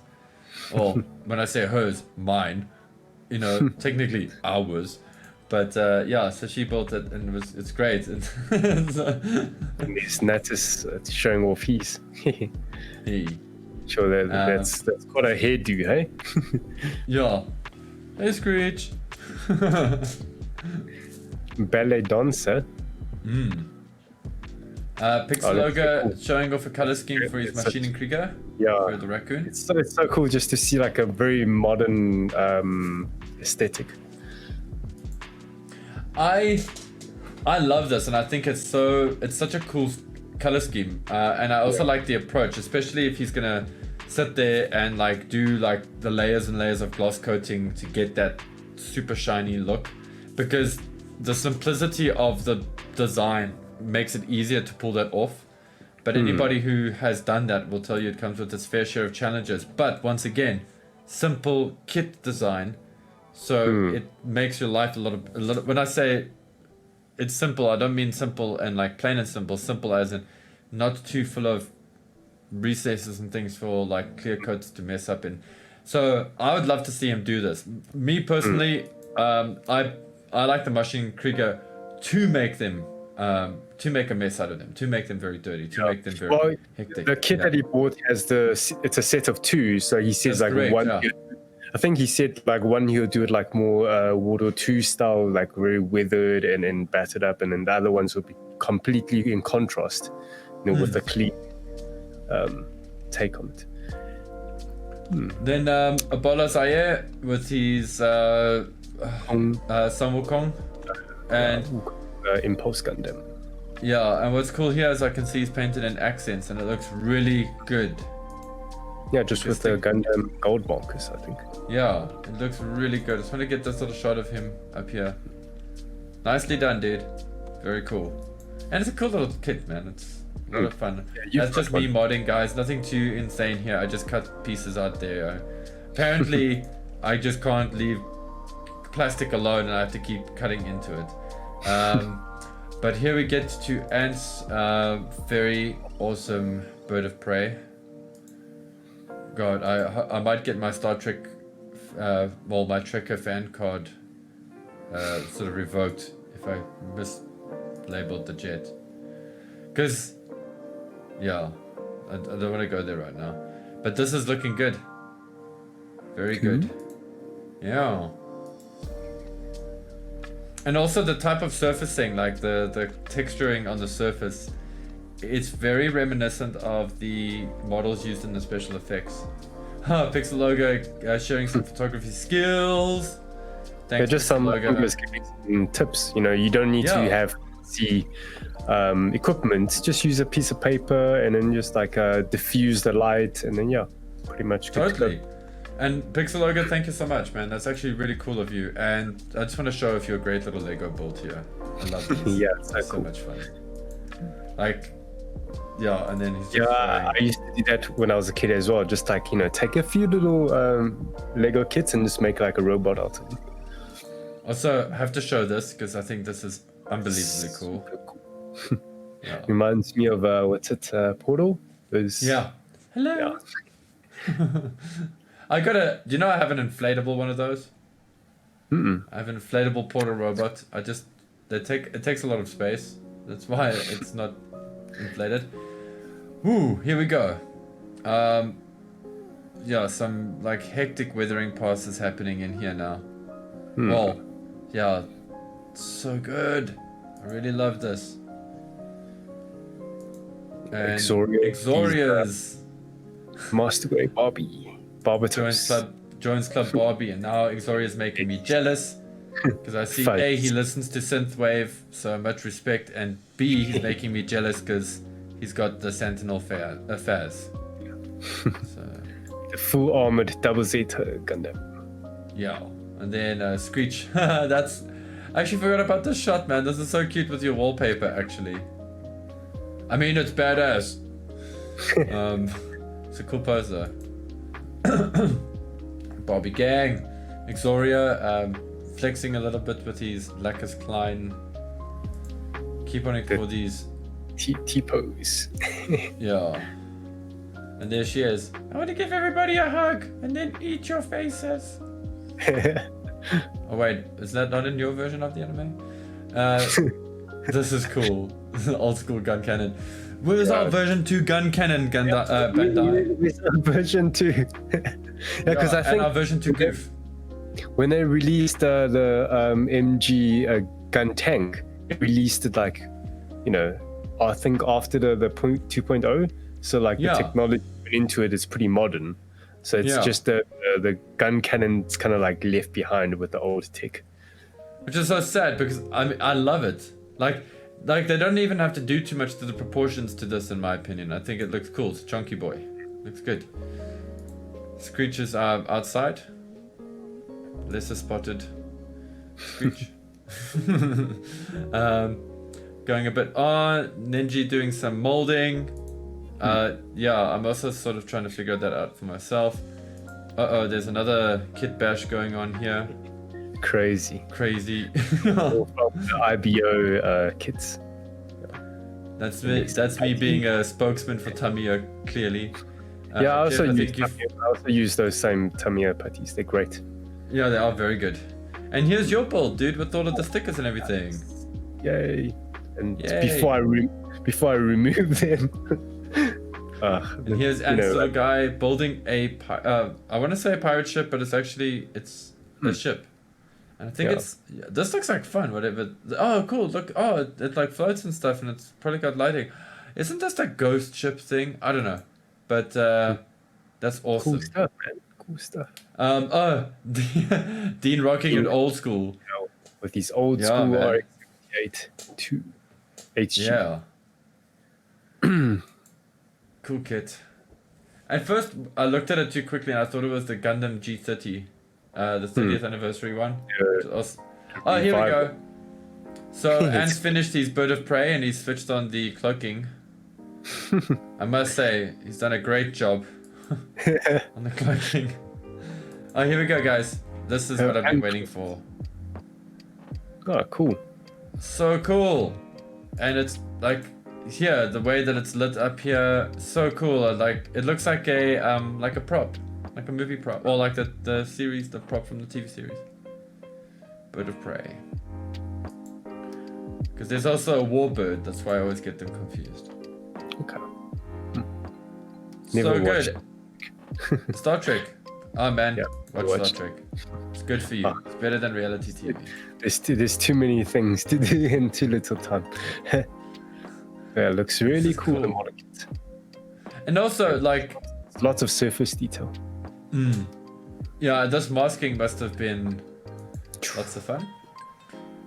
Speaker 2: Well, when I say hers, mine. You know, technically ours, but yeah. So she built it, and it's great. And
Speaker 1: this Natus showing off his.
Speaker 2: Hey.
Speaker 1: Sure, that's quite a hairdo, hey?
Speaker 2: Yeah. Hey, Screech.
Speaker 1: Ballet dancer.
Speaker 2: Pixeloga showing off a color scheme for his Maschinen Krieger.
Speaker 1: Yeah.
Speaker 2: For the raccoon.
Speaker 1: It's so cool just to see like a very modern aesthetic.
Speaker 2: I love this, and I think it's such a cool color scheme, and I also like the approach, especially if he's gonna sit there and like do like the layers and layers of gloss coating to get that super shiny look, because the simplicity of the design makes it easier to pull that off. But anybody who has done that will tell you it comes with its fair share of challenges. But once again, simple kit design, so it makes your life a little. When I say it's simple, I don't mean simple and like plain and simple. Simple as in not too full of recesses and things for like clear coats to mess up in. So I would love to see him do this. Me personally, I like the Maschinen Krieger to make them. To make a mess out of them, to make them very dirty, to make them very hectic.
Speaker 1: The kit that he bought has it's a set of two, so he says
Speaker 2: that's
Speaker 1: like
Speaker 2: correct,
Speaker 1: one. Yeah. I think he said like one he'll do it like more World War II style, like very weathered and battered up, and then the other ones will be completely in contrast, you know, with a clean take on it.
Speaker 2: Then Ebola Zaire with his Sun Wukong. And
Speaker 1: Impulse Gundam.
Speaker 2: yeah, and what's cool here is I can see he's painted in accents and it looks really good.
Speaker 1: Yeah, just with the Gundam gold markers, I think.
Speaker 2: Yeah, it looks really good. I just want to get this little shot of him up here. Nicely done, dude. Very cool. And it's a cool little kit, man. It's a lot of fun. Yeah, that's just me modding, guys. Nothing too insane here. I just cut pieces out there. Apparently, I just can't leave plastic alone and I have to keep cutting into it. But here we get to Ant's very awesome bird of prey. God, I might get my Star Trek, my Trekker fan card sort of revoked if I mislabeled the jet. Because, yeah, I don't want to go there right now. But this is looking good. Very good. Yeah. And also the type of surfacing, like the texturing on the surface, it's very reminiscent of the models used in the special effects. Pixel Logo sharing some photography skills. Thanks,
Speaker 1: just some giving some tips. You know, you don't need to have the equipment. Just use a piece of paper and then just like diffuse the light, and then pretty much good
Speaker 2: totally. And Pixel Logo, thank you so much, man. That's actually really cool of you. And I just want to show off your great little Lego build here. I love this. It's so much fun. Like, yeah, and then he's just
Speaker 1: I used to do that when I was a kid as well. Just like, take a few little Lego kits and just make like a robot out of it.
Speaker 2: Also, have to show this because I think this is unbelievably cool.
Speaker 1: Reminds me of Portal.
Speaker 2: Yeah. Hello.
Speaker 1: Yeah.
Speaker 2: I have an inflatable one of those. I have an inflatable Portal robot. It takes a lot of space. That's why it's not inflated. Woo, here we go. Some like hectic weathering passes happening in here now. Well, yeah, so good. I really love this. And Exoria's
Speaker 1: Master Grade Barbie.
Speaker 2: Joins Club Barbie, and now Exoria's making me jealous. Because I see A, he listens to Synthwave, so much respect, and B, he's making me jealous because he's got the Sentinel Phas. So,
Speaker 1: the full armored double Zeta Gundam.
Speaker 2: Yeah, and then Screech. I actually forgot about this shot, man. This is so cute with your wallpaper, actually. I mean, it's badass. It's a cool pose though. Barbie Gang. Exoria flexing a little bit with his Lacus Klein. Keep on it for these
Speaker 1: T-pose.
Speaker 2: Yeah. And there she is. I want to give everybody a hug and then eat your faces. Oh wait, is that not in your version of the anime? This is cool. Old school gun cannon. Where's our version 2 gun cannon, Bandai?
Speaker 1: Where's our version 2? Because I think
Speaker 2: our version 2 goof.
Speaker 1: When they released the MG gun tank, it released it like, I think after the 2.0. So like the technology went into it is pretty modern. So it's just the gun cannon's kind of like left behind with the old tech.
Speaker 2: Which is so sad because I love it. Like they don't even have to do too much to the proportions to this, in my opinion. I think it looks cool. It's a chunky boy. Looks good. Screech is outside. Lesser spotted Screech. Going a bit on. Ninja doing some molding. I'm also sort of trying to figure that out for myself. There's another kit bash going on here.
Speaker 1: Crazy.
Speaker 2: All
Speaker 1: from the IBO kits.
Speaker 2: That's me being a spokesman for Tamiya, clearly.
Speaker 1: I also use those same Tamiya putties. They're great.
Speaker 2: Yeah, they are very good. And here's your build, dude, with all of the stickers and everything.
Speaker 1: Yay! And before I remove them.
Speaker 2: And here's Ansel guy building a I want to say a pirate ship, but it's actually a ship. And I think this looks like fun, whatever. Oh, cool! Look, it like floats and stuff, and it's probably got lighting. Isn't this a ghost ship thing? I don't know, but That's awesome.
Speaker 1: Cool stuff, man. Cool stuff.
Speaker 2: Dean rocking an old school.
Speaker 1: You know, with these old
Speaker 2: Yeah,
Speaker 1: school
Speaker 2: man.
Speaker 1: RX-78 2 HG.
Speaker 2: Yeah. Cool kit. At first, I looked at it too quickly and I thought it was the Gundam G30, the 30th anniversary one. Oh, here we go. So, Ant's finished his Bird of Prey and he's switched on the cloaking. I must say, he's done a great job on the cloaking. Oh, here we go, guys. This is what I've been waiting for.
Speaker 1: Oh, cool.
Speaker 2: So cool. And it's like, here, the way that it's lit up here, so cool. Like, it looks like a prop, like a movie prop, or like the series, the prop from the TV series. Bird of Prey. Because there's also a warbird, that's why I always get them confused.
Speaker 1: Okay.
Speaker 2: So good. Star Trek. Oh man,
Speaker 1: Yeah,
Speaker 2: watch Star Trek. It's good for you. It's better than reality TV.
Speaker 1: There's too many things to do in too little time. Yeah, it looks really cool. The model kit.
Speaker 2: And also, like,
Speaker 1: lots of surface detail.
Speaker 2: Yeah, this masking must have been lots of fun.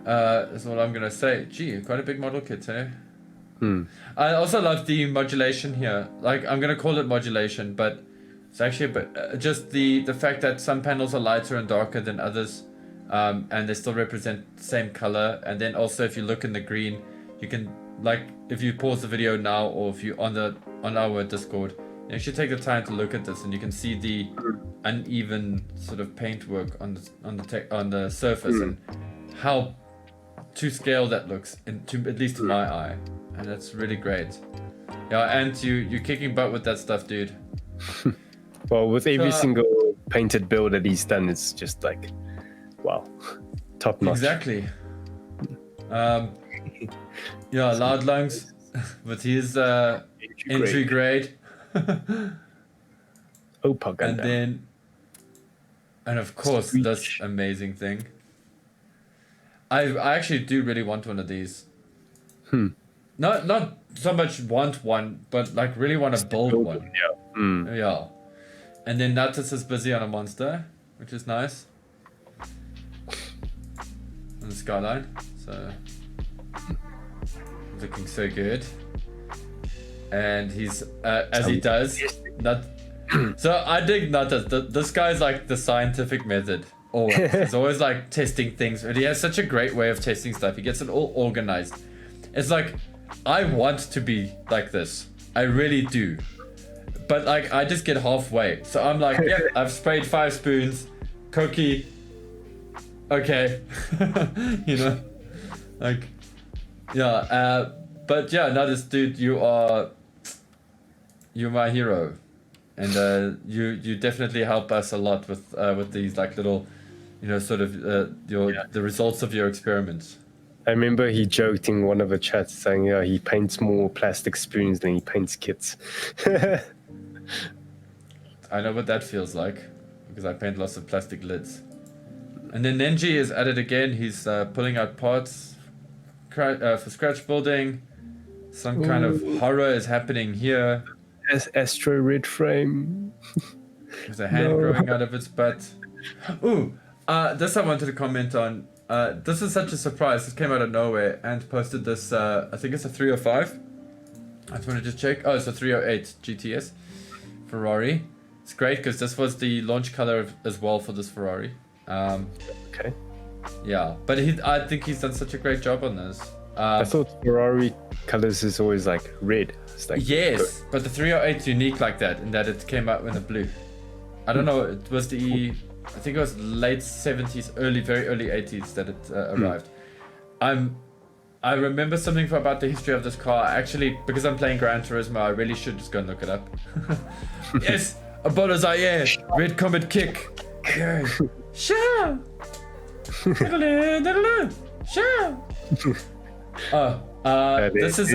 Speaker 2: That's what I'm gonna say. Gee, quite a big model kit, eh? I also love the modulation here. Like, I'm gonna call it modulation, but it's actually a bit, just the fact that some panels are lighter and darker than others, and they still represent the same color. And then also, if you look in the green, you can, like, if you pause the video now, or if you on our Discord, you should take the time to look at this, and you can see the uneven sort of paintwork on the surface and how to scale that looks, at least to my eye, and that's really great. Yeah, and you're kicking butt with that stuff, dude.
Speaker 1: Well, with every single painted build that he's done, it's just like, wow, top notch.
Speaker 2: Exactly. Yeah, Loud Lungs with his entry grade.
Speaker 1: Gundam.
Speaker 2: And of course, this amazing thing. I actually do really want one of these. Not so much want one, but like really want to build one.
Speaker 1: Yeah.
Speaker 2: Yeah. And then Natus is busy on a monster, which is nice. On the skyline, so looking so good. And he's as he does not. So I dig Natus. This guy's like the scientific method. Always. He's always like testing things, and he has such a great way of testing stuff. He gets it all organized. It's like, I want to be like this. I really do. But like, I just get halfway. So I'm like, yeah, I've sprayed 5 spoons. Cookie. Okay. You know? Like, yeah. But yeah, no, this dude, you're my hero. And you definitely help us a lot with these like little, you know, sort of the results of your experiments.
Speaker 1: I remember he joked in one of the chats saying, yeah, he paints more plastic spoons than he paints kits.
Speaker 2: I know what that feels like, because I paint lots of plastic lids. And then Nenji is at it again. He's pulling out parts for scratch building. Some kind of horror is happening here.
Speaker 1: Astro red frame.
Speaker 2: There's a hand growing out of its butt. Ooh, this I wanted to comment on. This is such a surprise. This came out of nowhere and posted this. I think it's a 305. I just want to just check. Oh, it's a 308 GTS Ferrari. It's great because this was the launch color as well for this Ferrari.
Speaker 1: Okay.
Speaker 2: Yeah, but I think he's done such a great job on this.
Speaker 1: I thought Ferrari colors is always like red. It's like
Speaker 2: yes, but the 308 is unique like that in that it came out in the blue. I don't know. It was I think it was late 70s, very early 80s that it arrived. I remember something about the history of this car. Actually, because I'm playing Gran Turismo, I really should just go and look it up. Yes, a Buenos Aires, Red Comet kick. Yeah. Sure. Sure. This is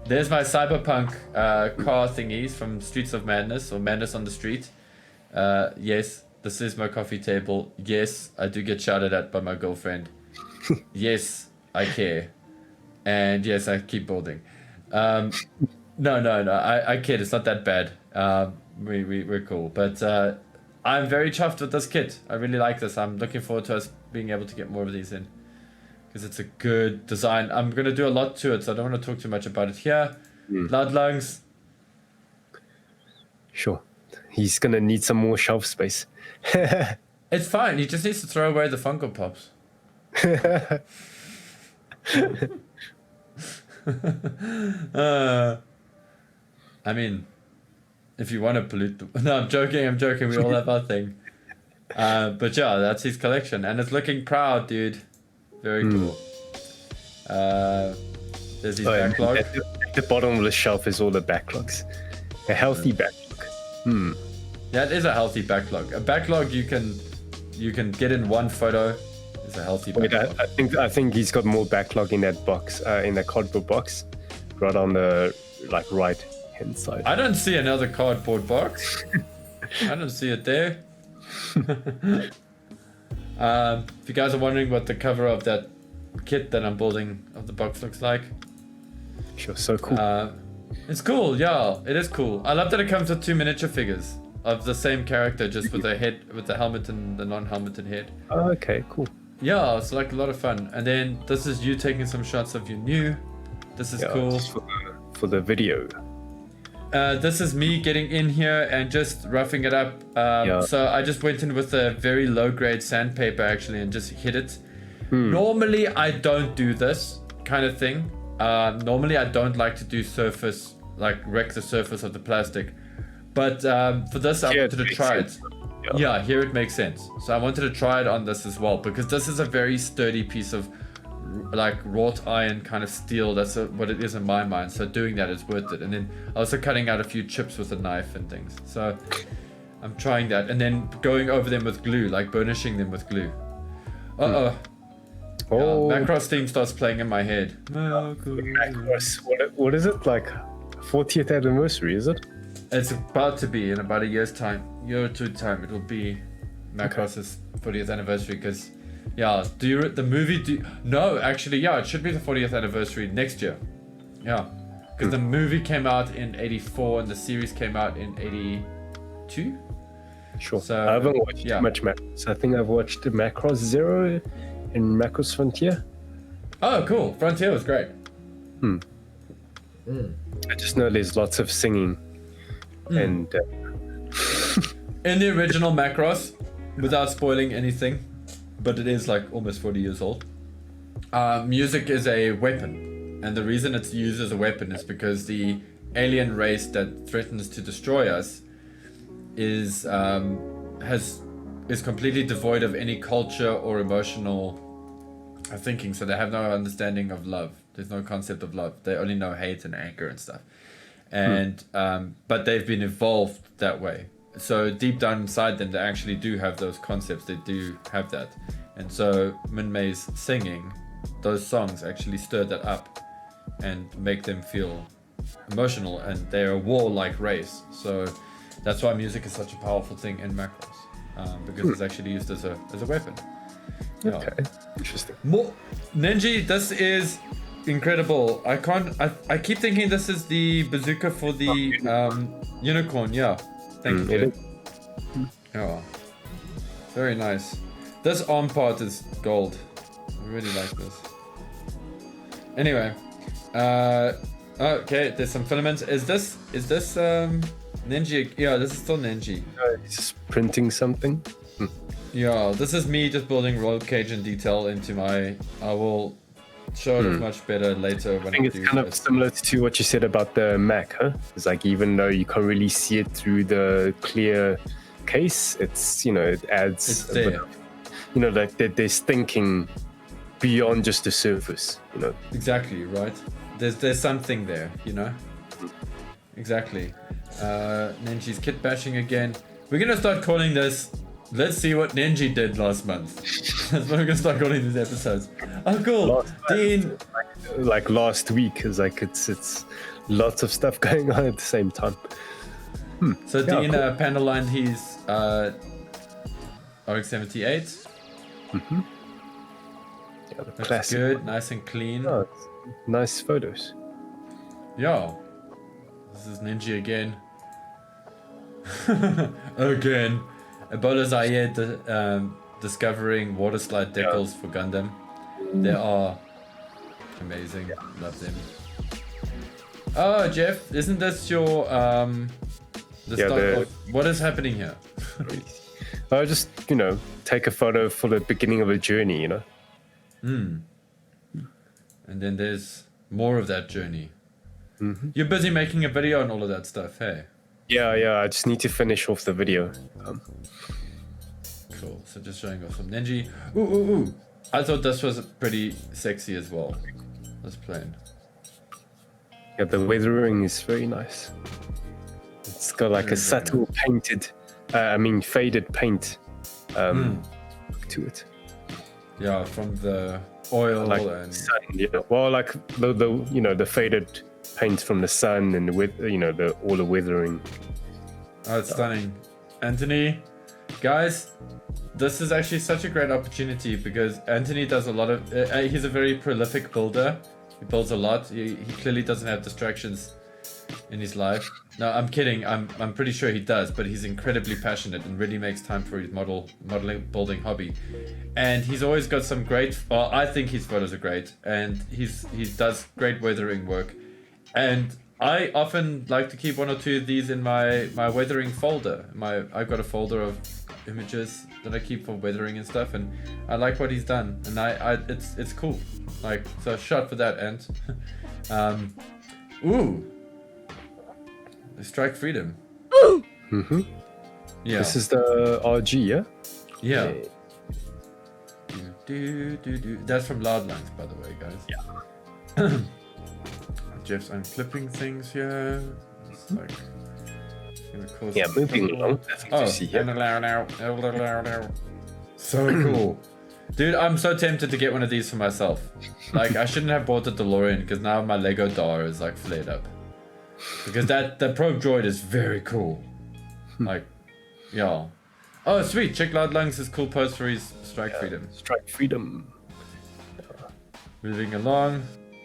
Speaker 2: there's my cyberpunk car thingies from Streets of Madness or Madness on the Street. Yes, this is my coffee table. Yes, I do get shouted at by my girlfriend. Yes, I care. And yes, I keep building. No, I kid. It's not that bad. we're cool. But I'm very chuffed with this kit. I really like this. I'm looking forward to us being able to get more of these in. Because it's a good design. I'm going to do a lot to it, so I don't want to talk too much about it here. Blood lungs.
Speaker 1: Sure. He's going to need some more shelf space.
Speaker 2: It's fine. He just needs to throw away the Funko Pops. I mean, if you want to pollute them. No, I'm joking. We all have our thing. But yeah, that's his collection. And it's looking proud, dude. Very cool. There's his backlog.
Speaker 1: At the bottom of the shelf is all the backlogs. A healthy backlog.
Speaker 2: That is a healthy backlog. A backlog you can get in one photo is a healthy backlog.
Speaker 1: Wait, I think he's got more backlog in that box, in the cardboard box, right on the right hand side.
Speaker 2: I don't see another cardboard box. I don't see it there. If you guys are wondering what the cover of that kit that I'm building of the box looks like.
Speaker 1: Sure, so cool.
Speaker 2: It's cool, yeah, it is cool. I love that it comes with 2 miniature figures of the same character, just with the head, with the helmet and the non-helmeted head.
Speaker 1: Oh, okay, cool.
Speaker 2: Yeah, it's like a lot of fun. And then this is you taking some shots of your new. This is cool.
Speaker 1: Just for the video.
Speaker 2: This is me getting in here and just roughing it up. So I just went in with a very low-grade sandpaper actually and just hit it. Normally I don't do this kind of thing. Normally I don't like to do surface, like wreck the surface of the plastic. But for this I wanted to try it. Yeah, here it makes sense. So I wanted to try it on this as well because this is a very sturdy piece of like wrought iron kind of steel. That's what it is in my mind. So doing that is worth it. And then also cutting out a few chips with a knife and things. So I'm trying that and then going over them with glue, like burnishing them with glue. Oh. Macross theme starts playing in my head.
Speaker 1: Macross, what is it, like 40th anniversary, is it?
Speaker 2: It's about to be in about a year or two time. It'll be Macross's 40th anniversary because, yeah, no, actually, yeah, it should be the 40th anniversary next year. Yeah, because the movie came out in 84 and the series came out in 82.
Speaker 1: Sure.
Speaker 2: So,
Speaker 1: I haven't watched too much Macross. I think I've watched Macross Zero and Macross Frontier.
Speaker 2: Oh, cool. Frontier was great.
Speaker 1: I just know there's lots of singing. And
Speaker 2: in the original Macross, without spoiling anything, but it is like almost 40 years old, music is a weapon. And the reason it's used as a weapon is because the alien race that threatens to destroy us is completely devoid of any culture or emotional thinking. So they have no understanding of love. There's no concept of love. They only know hate and anger and stuff. And but they've been evolved that way. So deep down inside them, they actually do have those concepts. They do have that. And so Minmay's singing those songs actually stir that up and make them feel emotional. And they're a warlike race. So that's why music is such a powerful thing in Macross, because it's actually used as a weapon. Yeah.
Speaker 1: okay, interesting.
Speaker 2: Nenji, this is incredible. I keep thinking this is the bazooka for the unicorn. Yeah, thank you. Yeah, very nice. This arm part is gold. I really like this. Anyway, okay, there's some filaments. Is this Nenji? Yeah, this is still Nenji.
Speaker 1: It's just printing something.
Speaker 2: Yeah, this is me just building roll cage and detail into my. I will show it much better later when I
Speaker 1: think it's kind of similar to what you said about the Mac, huh? It's like even though you can't really see it through the clear case, it's it adds.
Speaker 2: It's there.
Speaker 1: Like there's thinking beyond just the surface.
Speaker 2: Exactly right. There's something there. Exactly. Nenji's kit bashing again. We're gonna start calling this. Let's see what Nenji did last month. That's what we're gonna start calling these episodes. Oh, cool. Dean.
Speaker 1: Like last week, is like it's lots of stuff going on at the same time.
Speaker 2: So
Speaker 1: Yeah,
Speaker 2: Dean
Speaker 1: cool.
Speaker 2: panel lined his RX-78.
Speaker 1: Yeah, the
Speaker 2: That's
Speaker 1: classic.
Speaker 2: good, nice and clean.
Speaker 1: Oh, it's nice photos.
Speaker 2: Yeah. This is Nenji again. Again. Ebola Zaire discovering water slide decals for Gundam. They are amazing. Love them. Oh, Jeff, isn't this your the start of what is happening here?
Speaker 1: I just, take a photo for the beginning of a journey,
Speaker 2: And then there's more of that journey. You're busy making a video on all of that stuff, hey?
Speaker 1: Yeah, I just need to finish off the video.
Speaker 2: Cool, so just showing off some Nenji. Ooh. I thought this was pretty sexy as well. Let's play it.
Speaker 1: Yeah, the weathering is very nice. It's got like a subtle faded paint to it.
Speaker 2: Yeah, from the oil
Speaker 1: Like
Speaker 2: and
Speaker 1: sun, well, like the faded paint from the sun and with all the weathering.
Speaker 2: oh, it's stunning. Anthony, guys, this is actually such a great opportunity because Anthony does a lot of. He's a very prolific builder. He builds a lot. He clearly doesn't have distractions in his life. No, I'm kidding. I'm pretty sure he does, but he's incredibly passionate and really makes time for his modeling building hobby. And he's always got some great. Well, I think his photos are great, and he does great weathering work. And I often like to keep one or two of these in my weathering folder. I've got a folder of images that I keep for weathering and stuff, and I like what he's done, and it's cool. Like, so shot for that, Ant. Ooh. Strike Freedom. Yeah.
Speaker 1: This is the RG, yeah?
Speaker 2: Yeah. Do. That's from Loudlines, by the way, guys.
Speaker 1: Yeah.
Speaker 2: Jeff's unclipping things here. It's like gonna cause
Speaker 1: moving along.
Speaker 2: Oh,
Speaker 1: see here.
Speaker 2: So cool. Dude, I'm so tempted to get one of these for myself. Like, I shouldn't have bought the DeLorean because now my Lego DAR is like flared up. Because the probe droid is very cool. Like, yeah. Oh, sweet. Check Loudlungs' cool post for his Strike Freedom.
Speaker 1: Strike Freedom.
Speaker 2: Moving along.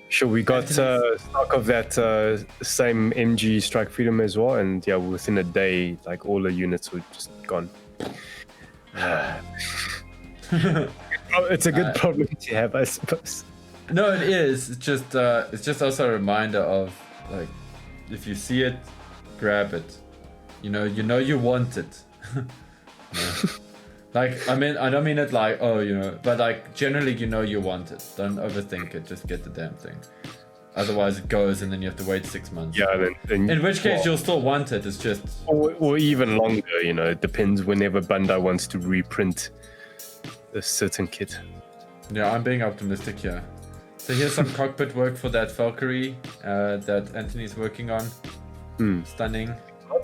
Speaker 1: Sure, we got stock of that same MG Strike Freedom as well, and within a day, like all the units were just gone. It's a good problem to have, I suppose.
Speaker 2: No, it is. It's just also a reminder of, like, if you see it, grab it. You you want it. Like, I don't mean it like, but like generally you want it. Don't overthink it. Just get the damn thing. Otherwise it goes and then you have to wait 6 months.
Speaker 1: Yeah, then
Speaker 2: in which case you'll still want it. It's just
Speaker 1: or even longer. It depends whenever Bandai wants to reprint a certain kit.
Speaker 2: Yeah, I'm being optimistic here. So here's some cockpit work for that Valkyrie that Anthony's working on. Stunning.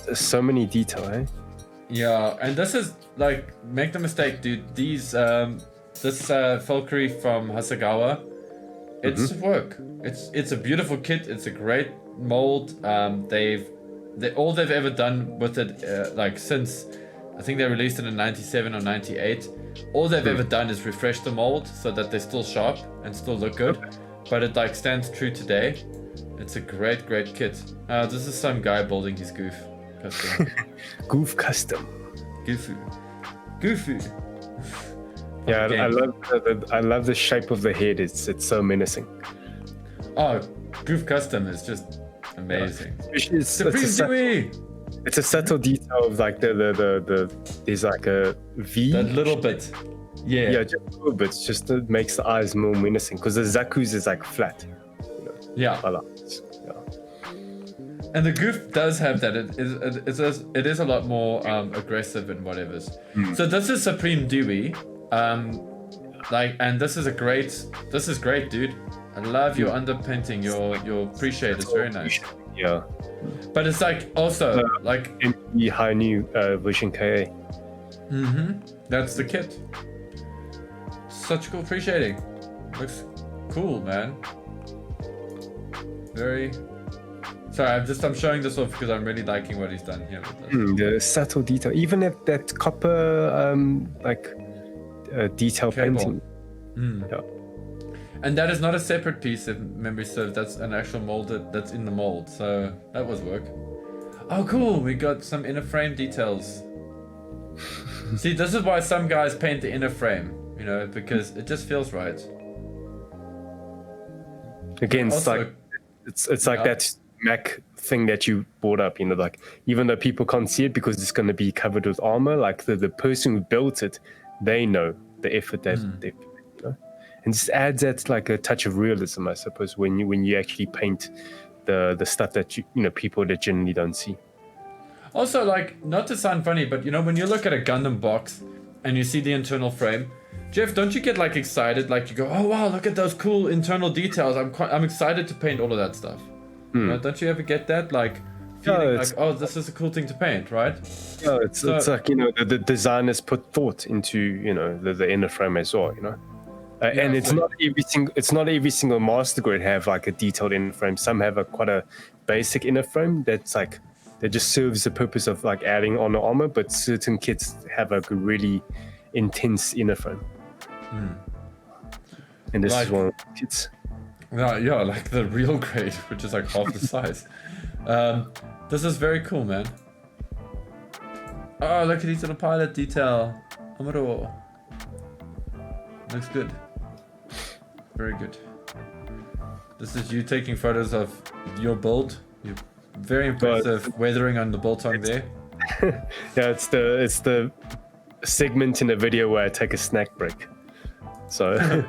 Speaker 1: There's so many detail, eh?
Speaker 2: Yeah, and this is like, make the mistake, dude. This Valkyrie from Hasegawa, it's work. It's a beautiful kit. It's a great mold. All they've ever done with it, like since I think they released it in '97 or '98. All they've ever done is refresh the mold so that they're still sharp and still look good. But it like stands true today. It's a great kit. This is some guy building his goof custom.
Speaker 1: Goof custom.
Speaker 2: Goofy.
Speaker 1: Yeah, I love the shape of the head. It's so menacing.
Speaker 2: Oh, Goof Custom is just amazing.
Speaker 1: It's a subtle detail of like the there's like a V.
Speaker 2: That little bit. Yeah.
Speaker 1: Yeah, just a little bit. Just it makes the eyes more menacing because the Zaku's is like flat.
Speaker 2: Yeah.
Speaker 1: I like it. Yeah.
Speaker 2: And the Goof does have that. It is a lot more aggressive and whatever's. So this is Supreme Dewey. And this is great, dude. I love your underpainting, your pre-shade is very nice.
Speaker 1: Yeah.
Speaker 2: But it's like also like
Speaker 1: MP High New Vision KA.
Speaker 2: That's the kit. Such cool pre-shading. Looks cool, man. Very. Sorry, I'm showing this off because I'm really liking what he's done here with this.
Speaker 1: The subtle detail, even at that copper detail
Speaker 2: Cable.
Speaker 1: painting. Yeah.
Speaker 2: And that is not a separate piece, if memory serves. That's an actual mold that's in the mold. So that was work. Oh, cool. We got some inner frame details. See, this is why some guys paint the inner frame, you know, because it just feels right.
Speaker 1: Again, it's
Speaker 2: Also,
Speaker 1: like it's like that Mac thing that you brought up, you know, like even though people can't see it because it's going to be covered with armor, like the person who built it, they know the effort that they put, you know, and just adds that like a touch of realism, I suppose, when you actually paint the stuff that you know people that generally don't see.
Speaker 2: Also, like, not to sound funny, but you know, when you look at a Gundam box and you see the internal frame, Jeff, don't you get like excited? Like you go, oh wow, look at those cool internal details. I'm excited to paint all of that stuff. You know, don't you ever get that like feeling like, oh, this is a cool thing to paint, right?
Speaker 1: Yeah, it's like, you know, the designers put thought into, you know, the inner frame as well, you know. And it's not every single master grade have like a detailed inner frame. Some have quite a basic inner frame that's like that just serves the purpose of like adding on the armor, but certain kits have like a really intense inner frame. And this is one of the kits.
Speaker 2: Yeah, like the real grade, which is like half the size. This is very cool, man. Oh, look at these little pilot detail. Amaro. Looks good. Very good. This is you taking photos of your build. You're very impressive weathering on the bolt-on there.
Speaker 1: Yeah, it's the segment in the video where I take a snack break. So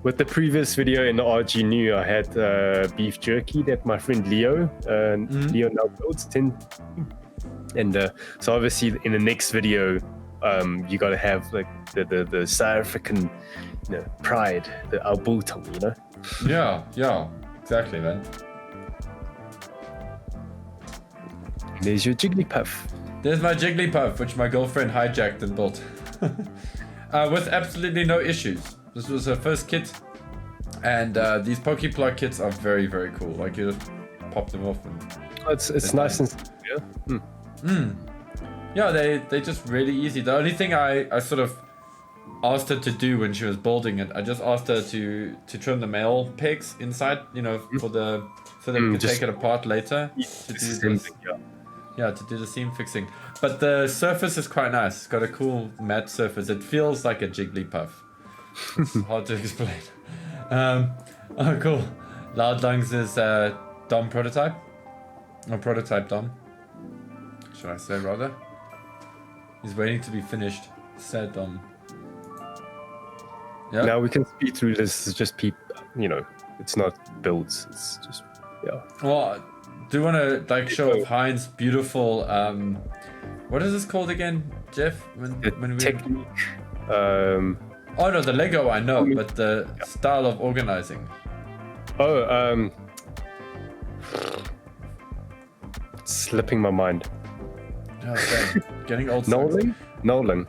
Speaker 1: with the previous video in the RG New, I had beef jerky that my friend Leo now builds 10. And so obviously in the next video, you got to have like the South African, you know, pride, the albultung, you know.
Speaker 2: Yeah, exactly, man.
Speaker 1: There's your Jigglypuff.
Speaker 2: There's my Jigglypuff, which my girlfriend hijacked and built. With absolutely no issues. This was her first kit. And these Pokeplug kits are very, very cool. Like, you just pop them off. And
Speaker 1: It's nice and yeah.
Speaker 2: Yeah, they're just really easy. The only thing I sort of asked her to do when she was building it, I just asked her to trim the male pegs inside, you know, so that we can take it apart later to do this. Yeah, to do the seam fixing. But the surface is quite nice. It's got a cool matte surface. It feels like a Jigglypuff. It's hard to explain. Oh, cool. Loud Lungs is Dom prototype. Or prototype Dom. Should I say rather? He's waiting to be finished. Sad Dom. Yeah.
Speaker 1: Now we can speed through this. It's just you know, it's not builds. It's just, yeah.
Speaker 2: Well, do you want to like show off Hein's beautiful, what is this called again, Jeff? When we
Speaker 1: technique.
Speaker 2: Oh no, the Lego I know, but the style of organizing.
Speaker 1: Oh, slipping my mind.
Speaker 2: Oh, same. Getting old.
Speaker 1: Nolan?
Speaker 2: Yeah, Noling.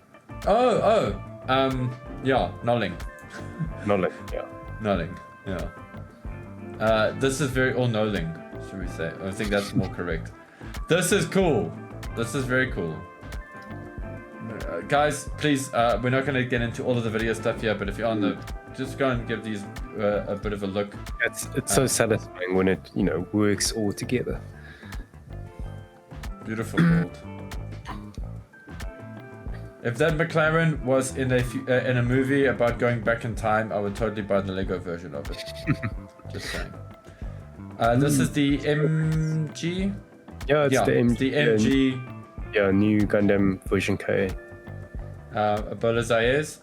Speaker 1: Yeah.
Speaker 2: Noling, yeah. This is very, or Noling, should we say? I think that's more correct. This is cool. This is very cool. Guys, please, we're not going to get into all of the video stuff here, but if you're on the, just go and give these a bit of a look.
Speaker 1: It's so satisfying when it, you know, works all together.
Speaker 2: Beautiful gold. If that McLaren was in a movie about going back in time, I would totally buy the Lego version of it. Just saying. This is the MG.
Speaker 1: Yeah, it's the MG.
Speaker 2: The MG.
Speaker 1: Yeah, new Gundam version K.
Speaker 2: Ebola Zayez.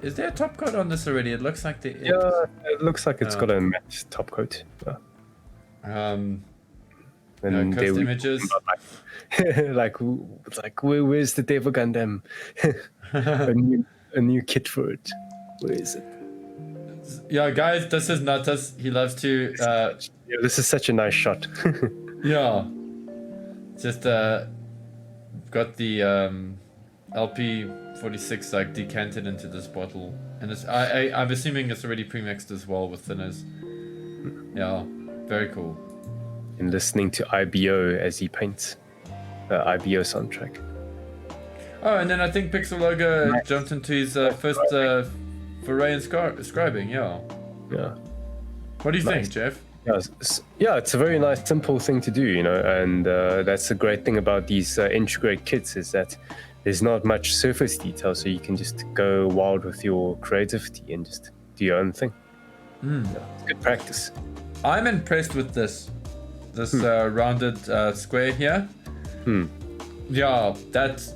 Speaker 2: Is there a top coat on this already? It looks like there is.
Speaker 1: Yeah, it looks like it's got a matte top coat. Yeah.
Speaker 2: And
Speaker 1: they
Speaker 2: images.
Speaker 1: like where's the Devil Gundam? a new kit for it. Where is it?
Speaker 2: Yeah, guys, this is Natas. He loves to.
Speaker 1: Yeah, this is such a nice shot.
Speaker 2: Yeah, just got the LP46 like decanted into this bottle, and it's I'm assuming it's already pre-mixed as well with thinners. Yeah, very cool.
Speaker 1: And listening to IBO as he paints. IBO soundtrack.
Speaker 2: Oh, and then I think Pixel Logo jumped into his first foray in scribing. Yeah.
Speaker 1: Yeah.
Speaker 2: What do you think, Jeff?
Speaker 1: Yeah, it's a very nice, simple thing to do, you know, and that's the great thing about these integrate kits is that there's not much surface detail, so you can just go wild with your creativity and just do your own thing. It's good practice.
Speaker 2: I'm impressed with this rounded square here. Yeah, that's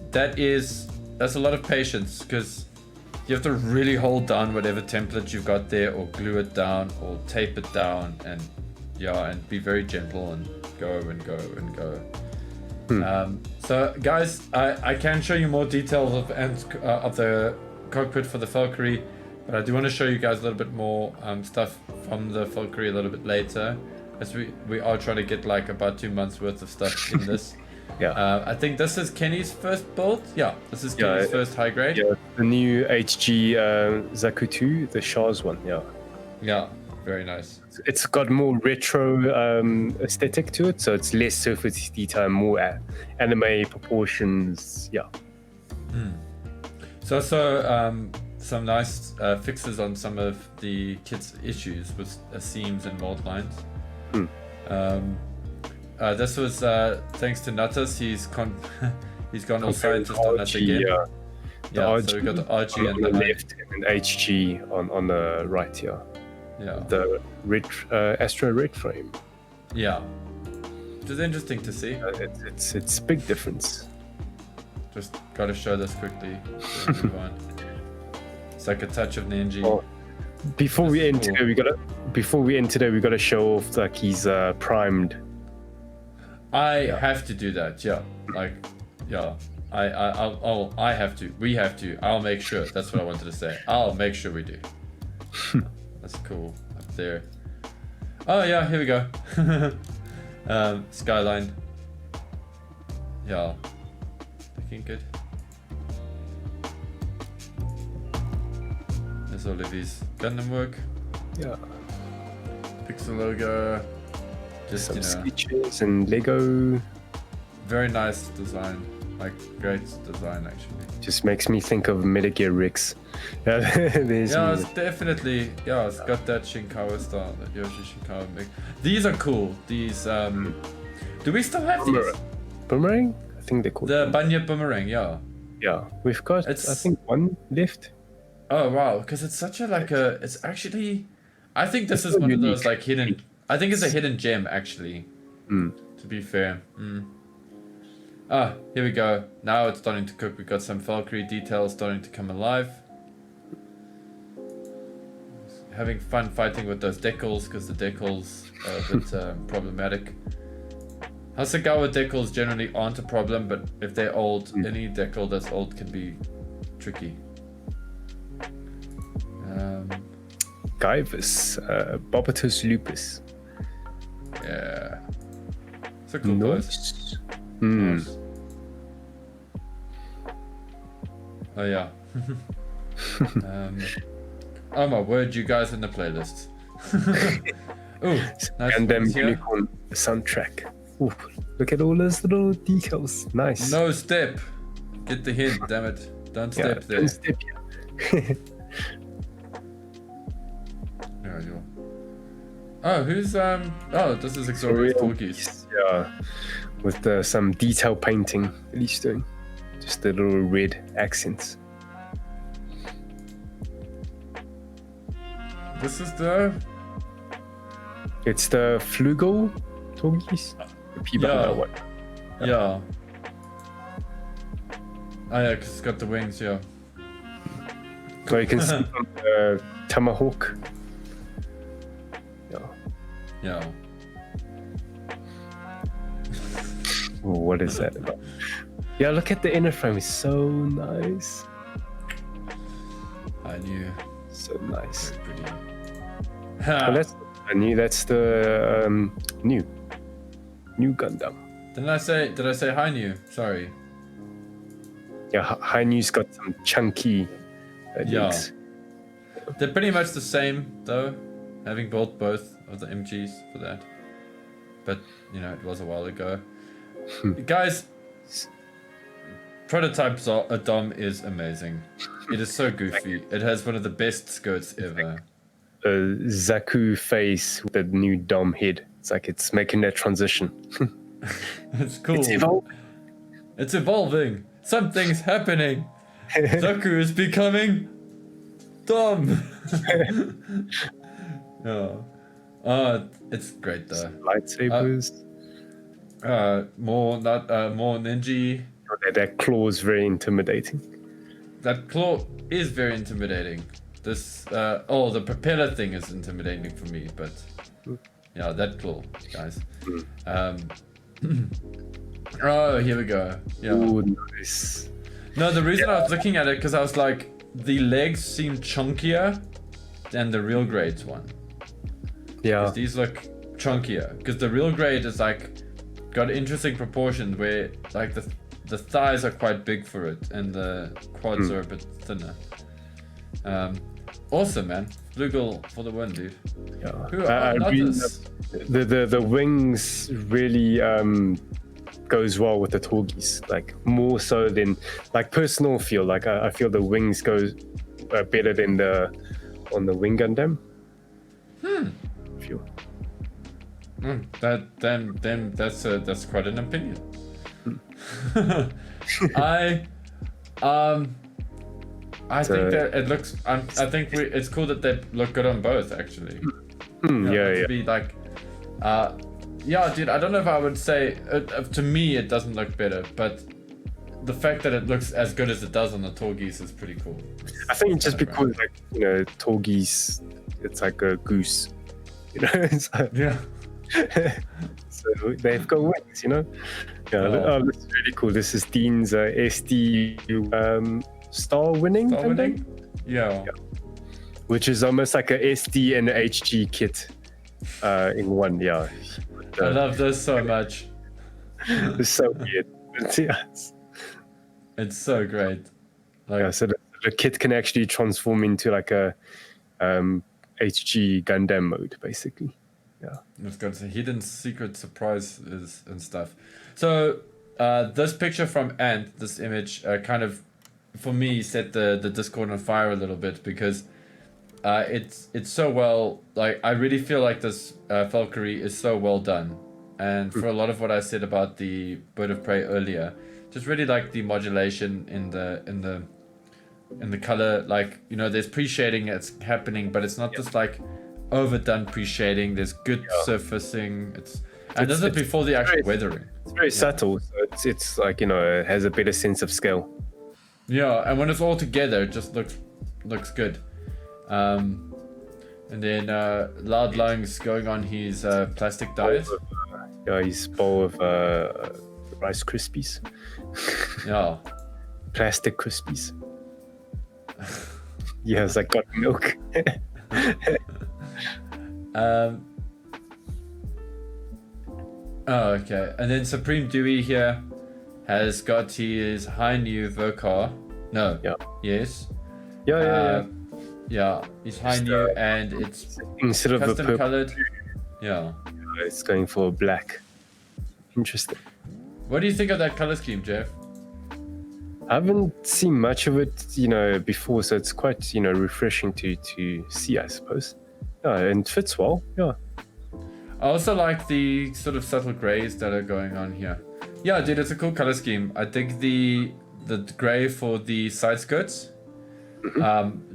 Speaker 2: a lot of patience, because you have to really hold down whatever template you've got there, or glue it down, or tape it down, and be very gentle and go and go and go. So guys, I can show you more details of the cockpit for the Valkyrie, but I do want to show you guys a little bit more stuff from the Valkyrie a little bit later, as we are trying to get like about 2 months worth of stuff in this. I think this is Kenny's first build. Yeah, this is Kenny's first high grade.
Speaker 1: Yeah, the new HG Zakutu, the Shah's one.
Speaker 2: Yeah, very nice.
Speaker 1: It's got more retro aesthetic to it, so it's less surface detail, more anime proportions. Yeah.
Speaker 2: So some nice fixes on some of the kit's issues with seams and mold lines. This was thanks to Nutters. He's gone all scientist on us again. So we got the RG
Speaker 1: on the left and HG on the right here. The red Astro red frame.
Speaker 2: Yeah, which is interesting to see.
Speaker 1: It's big difference.
Speaker 2: Just gotta show this quickly. It's like a touch of Ninja.
Speaker 1: Oh, before we enter, we gotta show off like he's primed.
Speaker 2: I have to do that. Yeah, like I have to. We have to. I'll make sure. That's what I wanted to say. I'll make sure we do. That's cool up there. Oh yeah, here we go. Skyline. Yeah, looking good. There's Olivia's Gundam work.
Speaker 1: Yeah.
Speaker 2: Pixel logo. Just
Speaker 1: some sketches and Lego.
Speaker 2: Very nice design. Like great design actually.
Speaker 1: Just makes me think of Metal Gear Rix.
Speaker 2: It's definitely, it's got that Shinkawa style, that Yoshi Shinkawa mix. These are cool. These do we still have these?
Speaker 1: Boomerang? I think they're called
Speaker 2: the Banya Boomerang, yeah.
Speaker 1: Yeah, we've got I think one left.
Speaker 2: Oh wow, because it's such a it's actually, I think this is one of those like hidden, I think it's a hidden gem actually, to be fair. Here we go. Now it's starting to cook. We've got some Valkyrie details starting to come alive. Having fun fighting with those decals, because the decals are a bit problematic. Hasegawa decals generally aren't a problem, but if they're old, any decal that's old can be tricky.
Speaker 1: Guyvis, Bobatus lupus.
Speaker 2: Yeah. It's a cool pose.
Speaker 1: Nice.
Speaker 2: Oh yeah. Oh my word, you guys in the playlist. Ooh, nice.
Speaker 1: And then Unicorn soundtrack. Ooh, look at all those little decals. Nice.
Speaker 2: No step. Get the hint, damn it. Don't step there.
Speaker 1: Don't step here.
Speaker 2: There you go. Oh, who's this is Exorius Talkies.
Speaker 1: Yeah. With some detail painting that he's doing. Just the little red accents.
Speaker 2: This is
Speaker 1: It's the Flugel Talkies.
Speaker 2: Yeah. Yeah. Oh yeah, because it's got the wings, yeah.
Speaker 1: So you can see from the Tomahawk. Yeah.
Speaker 2: Yeah.
Speaker 1: Oh, what is that about? Yeah, look at the inner frame. It's so nice.
Speaker 2: I knew.
Speaker 1: So nice.
Speaker 2: Pretty.
Speaker 1: Well, that's the new Gundam.
Speaker 2: Did I say hi new? Sorry.
Speaker 1: Yeah, High New's got some chunky links.
Speaker 2: They're pretty much the same though, having built both of the MGs for that. But you know, it was a while ago. Guys, prototype Dom is amazing. It is so goofy. It has one of the best skirts ever.
Speaker 1: Zaku face with the new Dom head. It's like it's making that transition.
Speaker 2: It's cool.
Speaker 1: It's
Speaker 2: It's evolving. Something's happening. Zaku is becoming Dom. Yeah. It's great though.
Speaker 1: Lightsabers.
Speaker 2: More ninja.
Speaker 1: That claw is very intimidating.
Speaker 2: That claw is very intimidating. This the propeller thing is intimidating for me, but yeah, that claw, guys. Oh, here we go. Yeah.
Speaker 1: Ooh, nice.
Speaker 2: No, the reason I was looking at it because I was like, the legs seem chunkier than the real grades one.
Speaker 1: Yeah.
Speaker 2: These look chunkier because the real grade is like got interesting proportions where like the thighs are quite big for it and the quads are a bit thinner. Awesome, man. Flugel for the win, dude.
Speaker 1: Yeah. The wings really goes well with the Torgies, like more so than like personal feel. Like I feel the wings go better than on the wing Gundam. Feel.
Speaker 2: That's quite an opinion. I think that it looks. I think it's cool that they look good on both, actually. To be like, yeah, dude. I don't know if I would say to me it doesn't look better, but the fact that it looks as good as it does on the Torgies is pretty cool.
Speaker 1: I think just because like Torgies, it's like a goose, It's like,
Speaker 2: yeah.
Speaker 1: So they've got wings, Yeah, this is really cool. This is Dean's SD star winning.
Speaker 2: Yeah.
Speaker 1: Which is almost like a SD and a HG kit in one. Yeah.
Speaker 2: I love this so much.
Speaker 1: It's so weird.
Speaker 2: It's so great. Like,
Speaker 1: so the kit can actually transform into like a HG Gundam mode, basically. Yeah.
Speaker 2: It's got a hidden secret surprises and stuff. So this picture from Ant, this image, kind of, for me, set the Discord on fire a little bit because it's so well, like, I really feel like this Valkyrie is so well done. And for a lot of what I said about the Bird of Prey earlier, just really like the modulation in the color, like, there's pre-shading that's happening, but it's not just like overdone pre-shading. There's good surfacing. And this is before the actual weathering.
Speaker 1: It's very subtle, so it's like, it has a better sense of scale.
Speaker 2: Yeah, and when it's all together, it just looks good. And then Loud Lungs going on his plastic diet.
Speaker 1: His bowl of Rice Krispies.
Speaker 2: Yeah.
Speaker 1: Plastic Krispies. Yes, I got milk.
Speaker 2: Oh, okay. And then Supreme Dewey here has got his high new Vokar. No.
Speaker 1: Yeah.
Speaker 2: Yes.
Speaker 1: Yeah.
Speaker 2: Yeah, it's high new and it's
Speaker 1: instead of
Speaker 2: custom
Speaker 1: the purple,
Speaker 2: colored. Yeah.
Speaker 1: It's going for black. Interesting.
Speaker 2: What do you think of that color scheme, Jeff?
Speaker 1: I haven't seen much of it, before, so it's quite, refreshing to see, I suppose. Yeah, and it fits well. Yeah.
Speaker 2: I also like the sort of subtle grays that are going on here. Yeah, dude, it's a cool color scheme. I think the gray for the side skirts,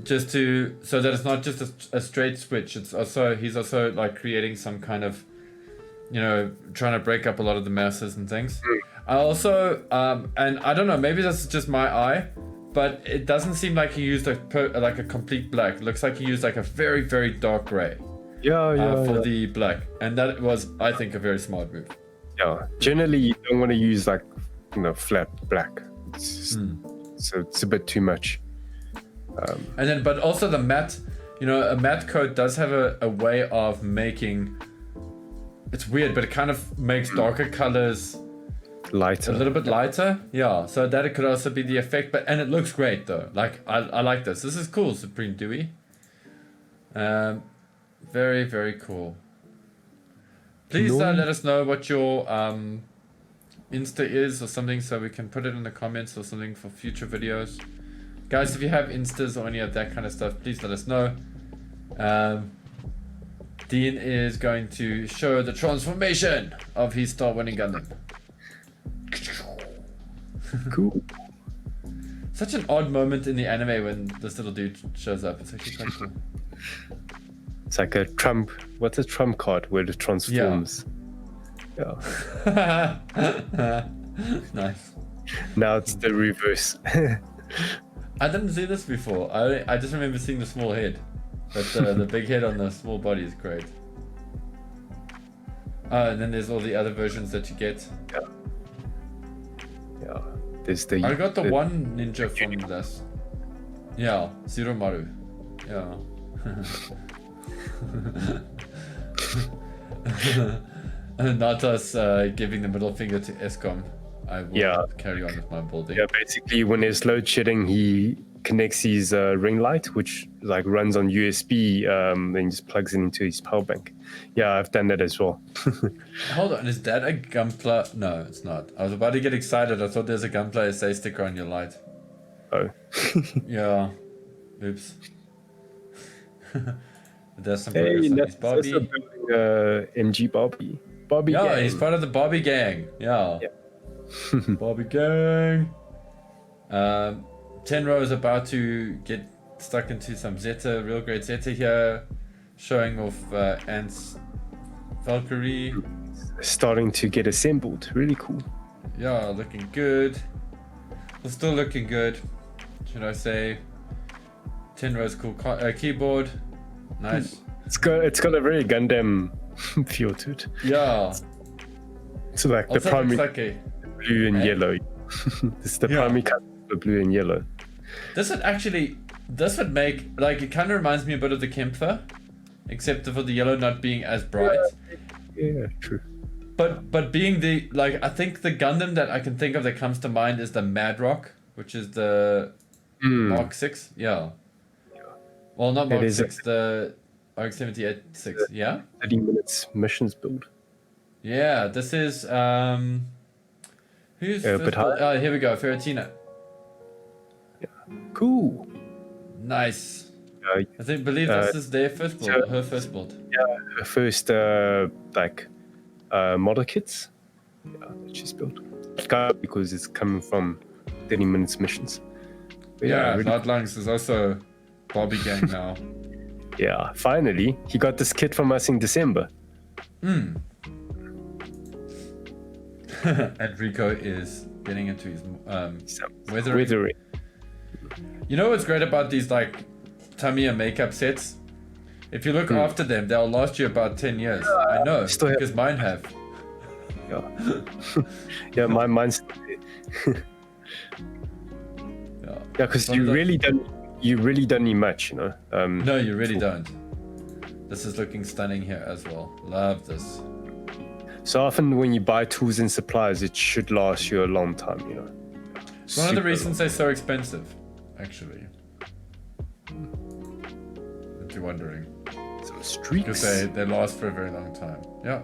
Speaker 2: just so that it's not just a straight switch. It's also he's also like creating some kind of, trying to break up a lot of the masses and things. I also, and I don't know, maybe that's just my eye, but it doesn't seem like he used like a complete black. It looks like he used like a very, very dark gray. For the black, and that was, I think, a very smart move.
Speaker 1: Yeah, generally you don't want to use like flat black. So it's a bit too much.
Speaker 2: And then, but also the matte, a matte coat does have a way of making. It's weird, but it kind of makes darker colors
Speaker 1: lighter,
Speaker 2: a little bit lighter. Yeah, so that it could also be the effect. And it looks great though. Like I like this. This is cool, Supreme Dewey. Very, very cool. Please let us know what your Insta is or something so we can put it in the comments or something for future videos. Guys, if you have Instas or any of that kind of stuff, please let us know. Dean is going to show the transformation of his star-winning Gundam.
Speaker 1: Cool.
Speaker 2: Such an odd moment in the anime when this little dude shows up. It's actually quite cool.
Speaker 1: It's like a trump. What's a trump card where it transforms? Yeah.
Speaker 2: Nice.
Speaker 1: Now it's the reverse.
Speaker 2: I didn't see this before. I just remember seeing the small head. But the big head on the small body is great. And then there's all the other versions that you get.
Speaker 1: Yeah. Yeah. There's the.
Speaker 2: I got the one ninja from this. Yeah, Siromaru. Yeah. Natas giving the middle finger to Escom. I will carry on with my building.
Speaker 1: Yeah, basically when there's load shedding, he connects his ring light, which like runs on USB, and just plugs it into his power bank. Yeah, I've done that as well.
Speaker 2: Hold on, is that a GUNPLA? No, it's not. I was about to get excited. I thought there's a GUNPLA SA sticker on your light.
Speaker 1: Oh.
Speaker 2: Yeah. Oops. There's some
Speaker 1: Hey,
Speaker 2: progress on his
Speaker 1: that's
Speaker 2: Barbie.
Speaker 1: also building, MG Barbie. Barbie
Speaker 2: Yeah,
Speaker 1: gang.
Speaker 2: he's part of the Barbie gang. Yeah. Barbie gang. 10 is about to get stuck into some Zeta, real great Zeta here, showing off Ant's Valkyrie.
Speaker 1: Starting to get assembled. Really cool.
Speaker 2: Yeah, looking good. Well, still looking good, should I say. 10 cool keyboard. Nice.
Speaker 1: It's got a very Gundam feel to it.
Speaker 2: Yeah.
Speaker 1: So like the
Speaker 2: Also
Speaker 1: primary
Speaker 2: looks like a...
Speaker 1: blue and yellow. This is the primary color, the blue and yellow.
Speaker 2: This would make, like, it kind of reminds me a bit of the Kempfer, except for the yellow not being as bright.
Speaker 1: Yeah, true.
Speaker 2: But being the, like, I think the Gundam that I can think of that comes to mind is the Madrock, which is the Mark 6. Yeah. Well, not Mark 6, the RX-78-6. Yeah?
Speaker 1: 30 minutes missions build.
Speaker 2: Yeah, this is, who's first? Oh, here we go, Ferretina.
Speaker 1: Cool.
Speaker 2: Nice. I believe this is their first build, her first build.
Speaker 1: Yeah, her first model kits. Yeah, that she's built. Because it's coming from 30 minutes missions. But
Speaker 2: Yeah,
Speaker 1: really
Speaker 2: Nightlangs is also Barbie gang now.
Speaker 1: Yeah, finally he got this kit from us in December.
Speaker 2: And Rico is getting into his weathering. You know what's great about these like Tamiya makeup sets? If you look after them, they'll last you about 10 years. I know, because mine have.
Speaker 1: Yeah. Yeah, mine's. Yeah, because you really don't need much, you know.
Speaker 2: No, you really don't. This is looking stunning here as well. Love this.
Speaker 1: So often when you buy tools and supplies, it should last you a long time, you know.
Speaker 2: It's one of the reasons they're so expensive, actually. If you're wondering.
Speaker 1: Some streaks.
Speaker 2: Because they last for a very long time. Yeah.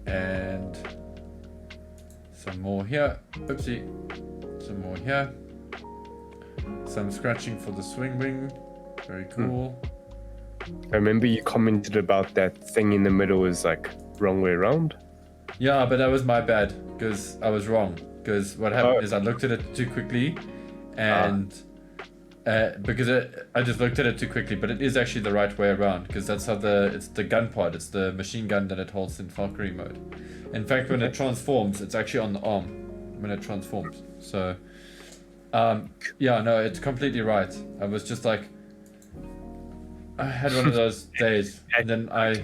Speaker 2: And some more here. Oopsie. Some more here. Some scratching for the swing wing. Very cool.
Speaker 1: I remember you commented about that thing in the middle was like wrong way around.
Speaker 2: Yeah, but that was my bad because I was wrong. Because what happened is I looked at it too quickly, and because I just looked at it too quickly, but it is actually the right way around because that's how it's the gun pod, it's the machine gun that it holds in Valkyrie mode. In fact, when it transforms, it's actually on the arm when it transforms. So, yeah, no, it's completely right. I was just like, I had one of those days, and then I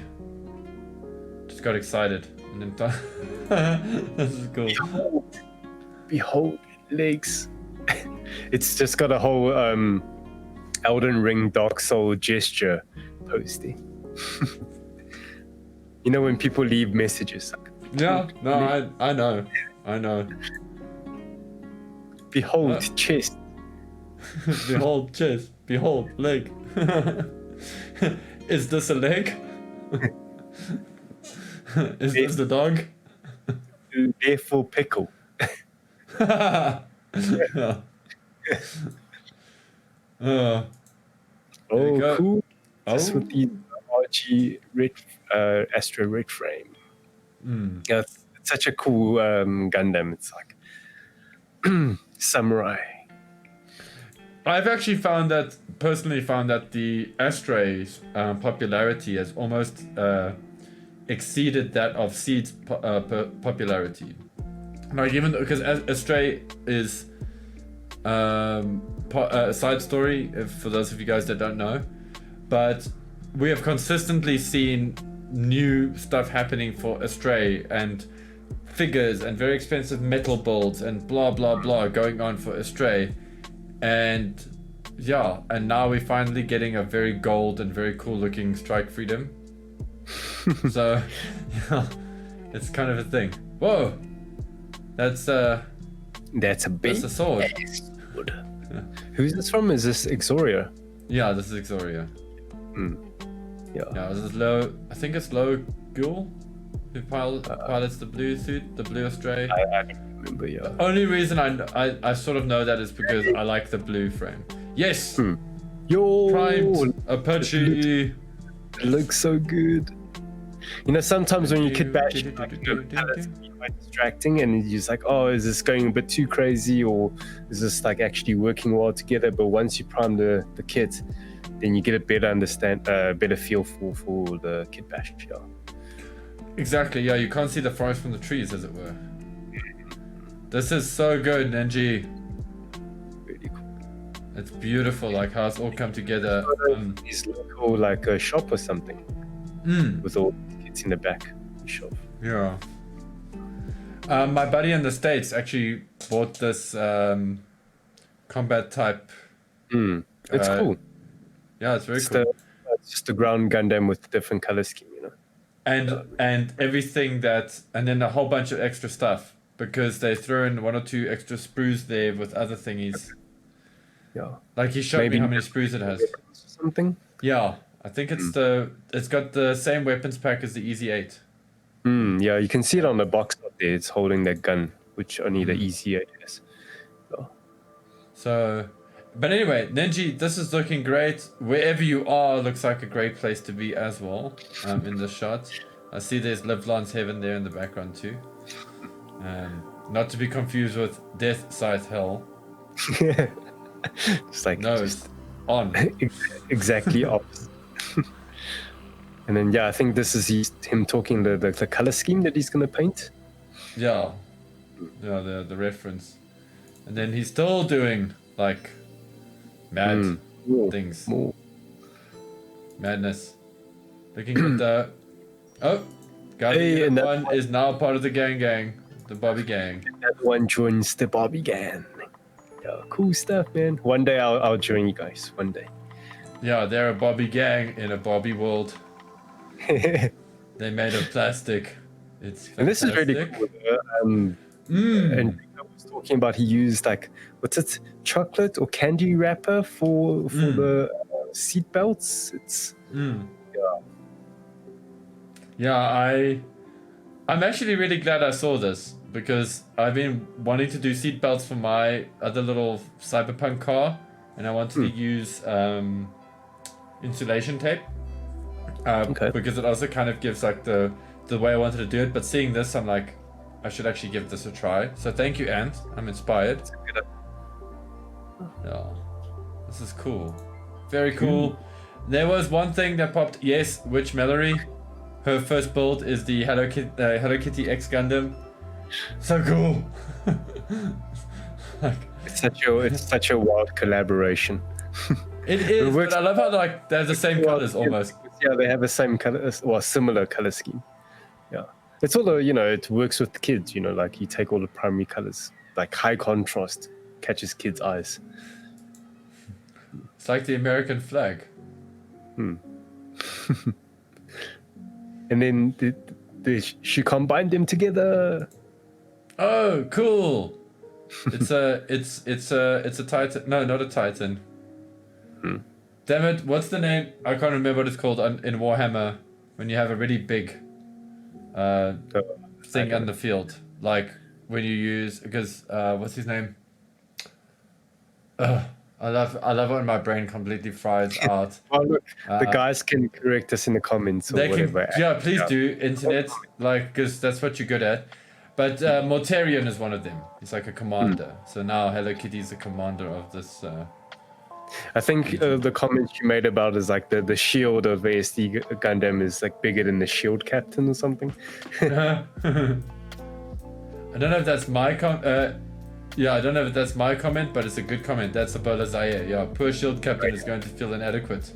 Speaker 2: just got excited, and then this is cool.
Speaker 1: Behold legs. It's just got a whole Elden Ring Dark Soul gesture posting. You know when people leave messages. Like,
Speaker 2: yeah, no, I know.
Speaker 1: Behold chest.
Speaker 2: Behold chest. Behold leg. Is this a leg? Is this the dog?
Speaker 1: Therefore pickle.
Speaker 2: Yeah. There we
Speaker 1: Oh,
Speaker 2: go.
Speaker 1: cool. Just with
Speaker 2: Oh.
Speaker 1: the RG red, Astro red frame. Yeah, it's such a cool Gundam. It's like samurai.
Speaker 2: I've actually personally found that the Astray's popularity has almost exceeded that of Seed's popularity. Like, even because Astray is a side story, for those of you guys that don't know, but we have consistently seen new stuff happening for Astray, and figures and very expensive metal builds and blah blah blah going on for Astray. And yeah, and now we're finally getting a very gold and very cool looking Strike Freedom. So yeah, it's kind of a thing. Whoa, that's a
Speaker 1: big
Speaker 2: that's a sword.
Speaker 1: Yeah. Who's this from? Is this Exoria?
Speaker 2: Yeah, this is Exoria.
Speaker 1: Yeah.
Speaker 2: Yeah, this is Low. I think it's Low Ghoul who pilots the blue suit, the blue Astray.
Speaker 1: I don't remember. Yeah.
Speaker 2: The only reason I sort of know that is because I like the blue frame. Yes.
Speaker 1: Yo.
Speaker 2: Primed Apache.
Speaker 1: It looks so good. You know, sometimes when you kit bash, it's quite distracting, and you're just like, oh, is this going a bit too crazy, or is this like actually working well together? But once you prime the kit, then you get a better feel for the kit bash. Yeah.
Speaker 2: Exactly. Yeah, you can't see the forest from the trees, as it were. This is so good, Nenji.
Speaker 1: Really cool.
Speaker 2: It's beautiful, like how it's all come together.
Speaker 1: It's local, like a shop or something, with all the kits in the back of the shop.
Speaker 2: Yeah. My buddy in the States actually bought this combat type.
Speaker 1: It's cool.
Speaker 2: Yeah, it's very cool.
Speaker 1: It's just a ground Gundam with different color scheme, you know.
Speaker 2: And everything and then a whole bunch of extra stuff, because they throw in 1 or 2 extra sprues there with other thingies.
Speaker 1: Yeah.
Speaker 2: Like he showed me how many sprues it has.
Speaker 1: Something.
Speaker 2: Yeah, I think it's got the same weapons pack as the Easy 8.
Speaker 1: Yeah, you can see it on the box up there. It's holding that gun, which only the Easy 8 has.
Speaker 2: So, but anyway, Nenji, this is looking great. Wherever you are looks like a great place to be as well. In this shot, I see there's Livlan's Heaven there in the background too. Not to be confused with Death Scythe Hell.
Speaker 1: It's like
Speaker 2: No,
Speaker 1: just
Speaker 2: on.
Speaker 1: exactly opposite. And then I think this is him talking the color scheme that he's gonna paint.
Speaker 2: Yeah, the reference, and then he's still doing like mad things. Madness. Looking at the Guardian one is now part of the gang, the Bobby gang.
Speaker 1: That one joins the Bobby gang. Yeah, cool stuff, man. One day I'll join you guys. One day.
Speaker 2: Yeah, they're a Bobby gang in a Bobby world. They made of plastic. It's fantastic.
Speaker 1: And this is really cool. And I was talking about he used like what's it, chocolate or candy wrapper for the seat belts. It's
Speaker 2: I'm actually really glad I saw this, because I've been wanting to do seat belts for my other little cyberpunk car, and I wanted to use insulation tape. Because it also kind of gives like the way I wanted to do it, but seeing this, I'm like, I should actually give this a try. So thank you, Ant. I'm inspired. Yeah, this is cool. Very cool. There was one thing that popped. Yes, Witch Mallory. Her first build is the Hello Kitty X Gundam. So cool. Like,
Speaker 1: it's such a wild collaboration.
Speaker 2: It is, but I love how like they're the same colors almost.
Speaker 1: Yeah, they have the same color, or similar color scheme. Yeah, it's all it works with the kids. Like you take all the primary colors, like high contrast catches kids' eyes.
Speaker 2: It's like the American flag.
Speaker 1: And then she combined them together.
Speaker 2: Oh, cool! It's a Titan. No, not a Titan. Damn it! What's the name? I can't remember what it's called in Warhammer when you have a really big thing on the field. Like when you use, because what's his name? I I love when my brain completely fries out.
Speaker 1: Oh, look, the
Speaker 2: Uh,
Speaker 1: guys can correct us in the comments or
Speaker 2: They
Speaker 1: whatever.
Speaker 2: can, yeah, please do, internet, like, because that's what you're good at. But Mortarion is one of them. He's like a commander. So now Hello Kitty's the commander of this.
Speaker 1: I think the comments you made about is like the shield of ASD Gundam is like bigger than the shield captain or something.
Speaker 2: I don't know if that's my yeah, I don't know if that's my comment, but it's a good comment. That's about Zaire. Yeah, poor shield captain is going to feel inadequate.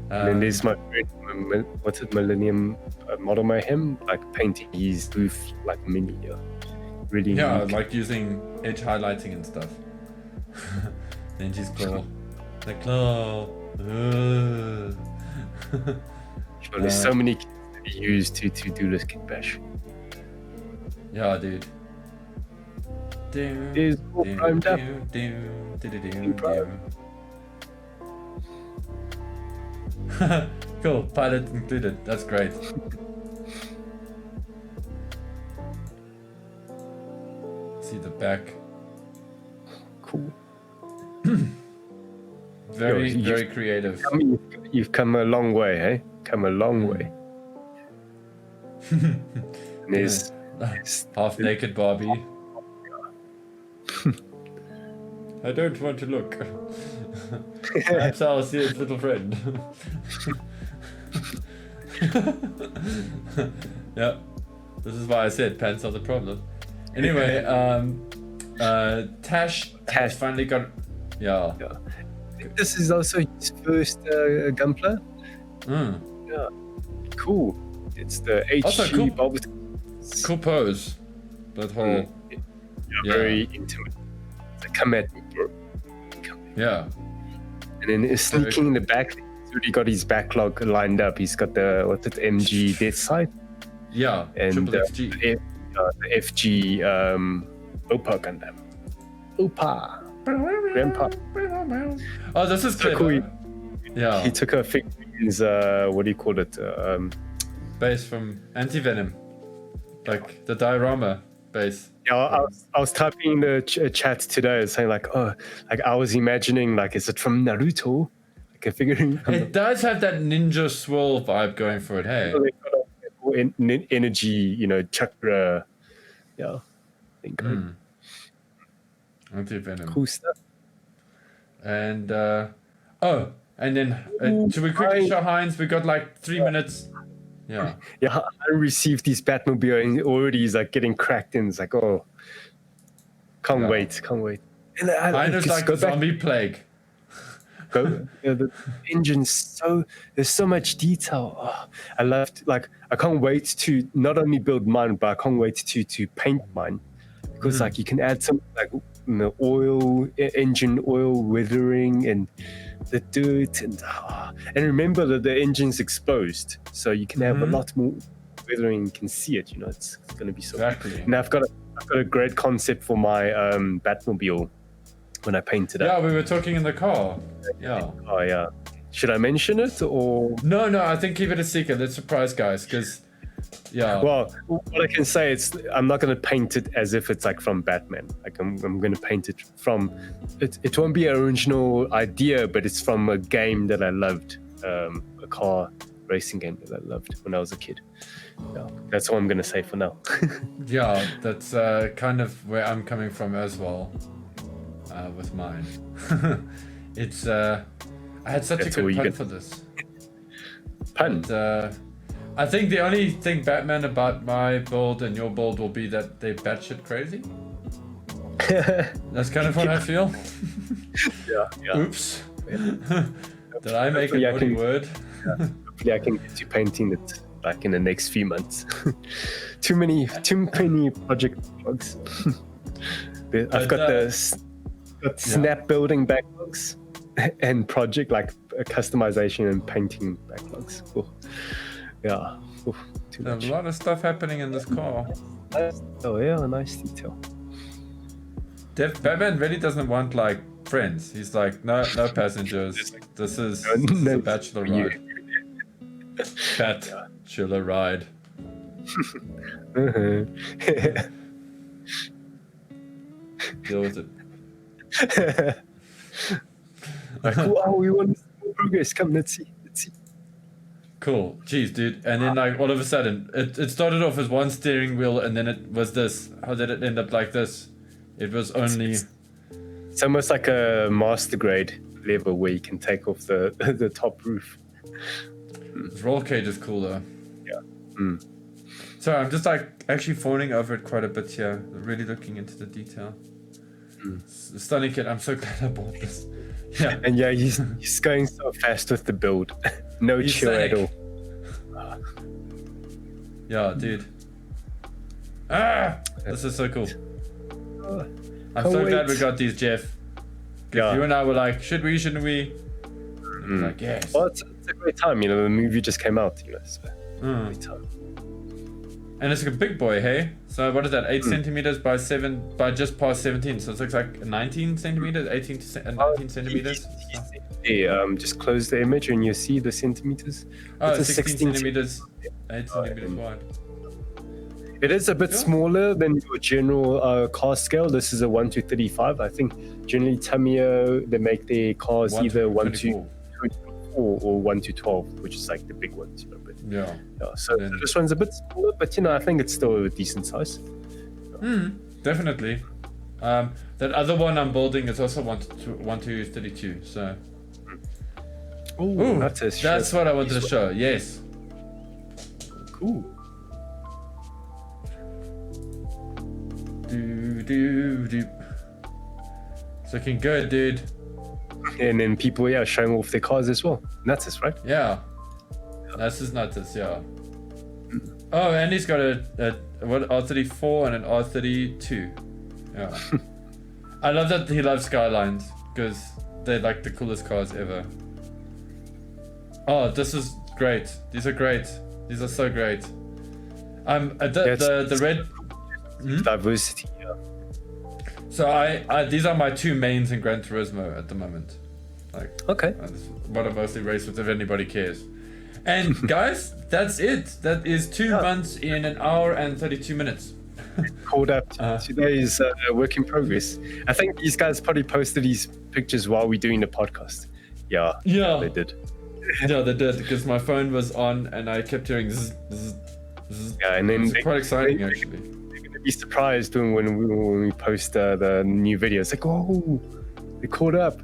Speaker 1: And then there's my friend, what's it, Millennium Model Mayhem, like painting his roof like mini, really
Speaker 2: Yeah,
Speaker 1: unique.
Speaker 2: like using edge highlighting and stuff. Then she's claw. The claw.
Speaker 1: Sure, there's so many kits that he used to do this kit bash.
Speaker 2: Yeah, dude.
Speaker 1: Is all primed up.
Speaker 2: Cool, pilot included. That's great. See the back.
Speaker 1: Cool.
Speaker 2: Very,
Speaker 1: Yo,
Speaker 2: very creative.
Speaker 1: You've come a long way, eh? Come a long way. And there's
Speaker 2: Half naked Barbie. I don't want to look. Perhaps I'll see its little friend. Yeah, this is why I said pants are the problem. Anyway, Tash has finally got. Yeah.
Speaker 1: This is also his first Gunpla. Yeah, cool. It's the HG
Speaker 2: Also cool.
Speaker 1: Bulbit.
Speaker 2: Cool pose. That whole. Yeah.
Speaker 1: Very intimate. It's like, come at me, bro.
Speaker 2: Yeah.
Speaker 1: And then it's sneaking in the back. He's already got his backlog lined up. He's got the MG Death Sight.
Speaker 2: Yeah.
Speaker 1: And
Speaker 2: Triple FG.
Speaker 1: the FG Opa Gundam. Opa. Grandpa.
Speaker 2: Oh, this is
Speaker 1: So
Speaker 2: clever.
Speaker 1: cool.
Speaker 2: Yeah.
Speaker 1: He took a figurines, what do you call it?
Speaker 2: Base from Anti-Venom. Like the diorama base.
Speaker 1: Yeah, I was typing in the chat today saying like, oh, like I was imagining like, is it from Naruto? Like a figurine.
Speaker 2: It does have that ninja swirl vibe going for it, hey?
Speaker 1: They got energy, you know, chakra. Yeah, I think
Speaker 2: Anti-Venom.
Speaker 1: cool stuff.
Speaker 2: And and then should we quickly show Heinz? We got like 3 minutes. Yeah.
Speaker 1: Yeah, I received these Batmobile and already he's like getting cracked in. It's like, oh, can't wait. And
Speaker 2: Heinz is like the zombie plague.
Speaker 1: The engine's there's so much detail. Oh, I loved, like, I can't wait to not only build mine, but I can't wait to paint mine, because like you can add some like oil, engine oil weathering and the dirt and remember that the engine's exposed, so you can have a lot more weathering. You can see it. You know, it's going to be so.
Speaker 2: Exactly.
Speaker 1: And I've got a great concept for my Batmobile when I painted it.
Speaker 2: Yeah, we were talking in the car. Yeah.
Speaker 1: Oh yeah. Should I mention it or?
Speaker 2: No, I think keep it a secret. Let's surprise guys, because yeah.
Speaker 1: Well, what I can say is I'm not going to paint it as if it's like from Batman. Like I'm going to paint it from. It won't be an original idea, but it's from a game that I loved, a car racing game that I loved when I was a kid. Yeah, that's all I'm going to say for now.
Speaker 2: Yeah, that's kind of where I'm coming from as well. With mine, it's I had such a good pun for this.
Speaker 1: Pun.
Speaker 2: And, I think the only thing Batman about my build and your build will be that they're batshit crazy. That's kind of what I feel.
Speaker 1: Yeah.
Speaker 2: Oops. Did I make a naughty word?
Speaker 1: Hopefully I can get you painting it like in the next few months. Too many project bugs. I've got snap building backlogs and project like customization and painting backlogs. Oh, yeah. Oh, too much.
Speaker 2: There's a lot of stuff happening in this car.
Speaker 1: Oh yeah, nice detail.
Speaker 2: Batman really doesn't want like friends. He's like, no passengers. This is a bachelor ride. Bachelor ride.
Speaker 1: Uh-huh.
Speaker 2: Deal with it.
Speaker 1: Like, oh, we want to see more progress. Come, let's see.
Speaker 2: Cool. Jeez, dude. And then like all of a sudden, it started off as one steering wheel, and then it was this. How did it end up like this? It was only.
Speaker 1: It's almost like a master grade level where you can take off the the top roof.
Speaker 2: This roll cage is cool though.
Speaker 1: Yeah.
Speaker 2: So I'm just like actually fawning over it quite a bit here, really looking into the detail. It's a stunning kit. I'm so glad I bought this. Yeah.
Speaker 1: And yeah, he's going so fast with the build. No
Speaker 2: He's
Speaker 1: chill at all.
Speaker 2: Yeah, dude. This is so cool. I'm
Speaker 1: Can't
Speaker 2: so glad
Speaker 1: wait.
Speaker 2: we got these, Jeff. 'Cause
Speaker 1: Yeah.
Speaker 2: you and I were like, should we, shouldn't we? Like, yes.
Speaker 1: Well, it's a great time, you know. The movie just came out, you know. So great time.
Speaker 2: And it's like a big boy, hey? So what is that? 8 centimeters by just past 17. So it looks like 19 centimeters, 18 to 19 centimeters.
Speaker 1: Yeah, just close the image and you see the centimeters.
Speaker 2: Oh,
Speaker 1: It's a
Speaker 2: 16 centimeters, 8 centimeters wide.
Speaker 1: It is a bit smaller than your general car scale. This is a 1 to 35. I think generally Tamiya, they make their cars
Speaker 2: 1 to
Speaker 1: either 1 to
Speaker 2: 24.
Speaker 1: 24 or 1 to 12, which is like the big ones, you know. But
Speaker 2: Yeah.
Speaker 1: so
Speaker 2: Then-
Speaker 1: this one's a bit smaller, but you know, I think it's still a decent size.
Speaker 2: Definitely. That other one I'm building is also 1 to 32. So. Ooh, that's what I wanted to show. Yes.
Speaker 1: Cool.
Speaker 2: Do. It's looking good, dude.
Speaker 1: And then people, showing off their cars as well. Nuts, right?
Speaker 2: Yeah. That's just nuts, yeah. Oh, and he's got a R34 and an R32. Yeah. I love that he loves Skylines because they're like the coolest cars ever. Oh, this is great. These are great. These are so great. The red.
Speaker 1: Diversity. Yeah.
Speaker 2: So I these are my two mains in Gran Turismo at the moment. Like,
Speaker 1: Okay.
Speaker 2: that's what I mostly race with, if anybody cares. And guys, that's it. That is 2 months in an hour and 32 minutes.
Speaker 1: Called up today's work in progress. I think these guys probably posted these pictures while we're doing the podcast. Yeah.
Speaker 2: Yeah.
Speaker 1: They did.
Speaker 2: Yeah, they did, because my phone was on and I kept hearing zzz, zzz, zzz.
Speaker 1: Yeah, and then
Speaker 2: It's quite exciting, actually.
Speaker 1: They're gonna be surprised when we post the new video. It's like, oh, they caught up.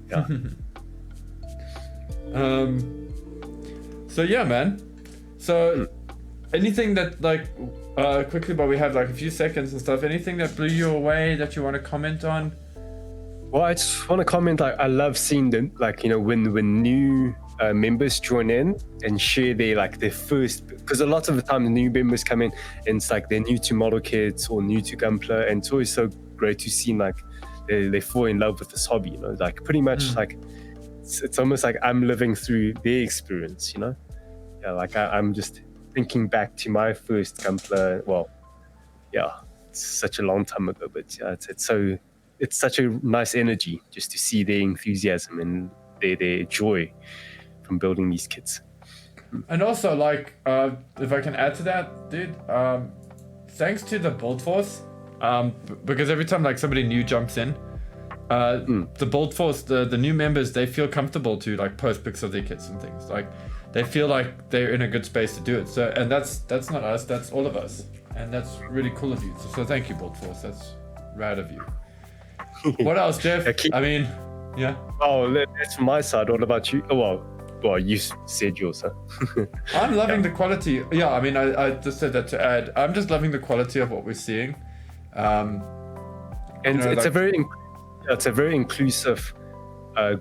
Speaker 1: Yeah.
Speaker 2: So yeah, man. So anything that like quickly, but we have like a few seconds and stuff. Anything that blew you away that you want to comment on?
Speaker 1: Well, I just want to comment. Like, I love seeing them. Like, you know, when new members join in and share their first. Because a lot of the time, the new members come in and it's like they're new to model kits or new to Gunpla, and it's always so great to see like they fall in love with this hobby. You know, like pretty much like it's almost like I'm living through their experience. You know, yeah. Like I'm just thinking back to my first Gunpla. Well, yeah, it's such a long time ago, but yeah, it's such a nice energy just to see their enthusiasm and their joy from building these kits.
Speaker 2: And also, like, if I can add to that, dude, thanks to the BuildForce, because every time like somebody new jumps in, the BuildForce, the new members, they feel comfortable to like post pics of their kits and things. Like, they feel like they're in a good space to do it. So, and that's not us, that's all of us, and that's really cool of you. So thank you, BuildForce. That's rad of you. What else, Jeff? I mean, yeah.
Speaker 1: Oh, that's from my side. What about you? Oh, well, you said yours, huh?
Speaker 2: I'm loving the quality. Yeah, I mean, I just said that to add. I'm just loving the quality of what we're seeing.
Speaker 1: And
Speaker 2: know,
Speaker 1: it's
Speaker 2: like-
Speaker 1: a very inclusive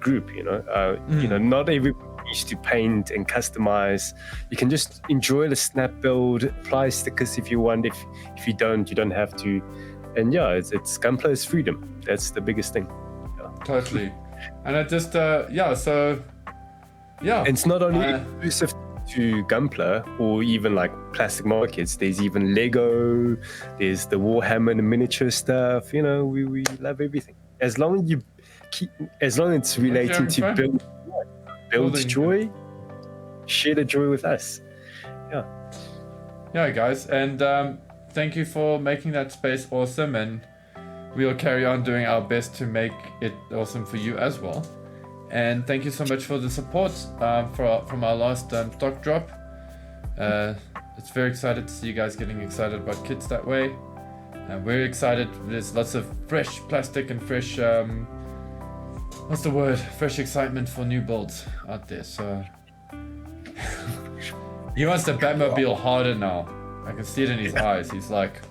Speaker 1: group. You know, you know, not everybody needs to paint and customize. You can just enjoy the snap build, apply stickers if you want. If you don't, you don't have to. And yeah, it's Gunpla's freedom. That's the biggest thing. Yeah.
Speaker 2: Totally. And I just, so, yeah.
Speaker 1: And it's not only exclusive to Gunpla or even like plastic markets. There's even Lego. There's the Warhammer, the miniature stuff. You know, we love everything. As long as it's relating to build
Speaker 2: Building.
Speaker 1: joy, share the joy with us. Yeah.
Speaker 2: Yeah, guys. And thank you for making that space awesome. And we'll carry on doing our best to make it awesome for you as well. And thank you so much for the support from our last stock drop. It's very excited to see you guys getting excited about kits that way. We're excited. There's lots of fresh plastic and fresh, what's the word? Fresh excitement for new builds out there. So he wants the Batmobile harder now. I can see it in his eyes. He's like,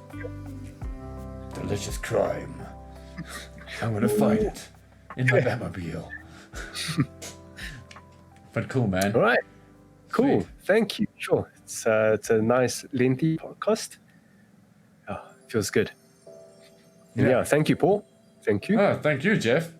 Speaker 2: delicious crime. I'm gonna fight it in my Batmobile. But cool, man.
Speaker 1: All right. Cool.
Speaker 2: Sweet.
Speaker 1: Thank you. Sure. It's a nice lengthy podcast. Oh, feels good. Yeah. Thank you, Paul. Thank you.
Speaker 2: Oh, thank you, Jeff.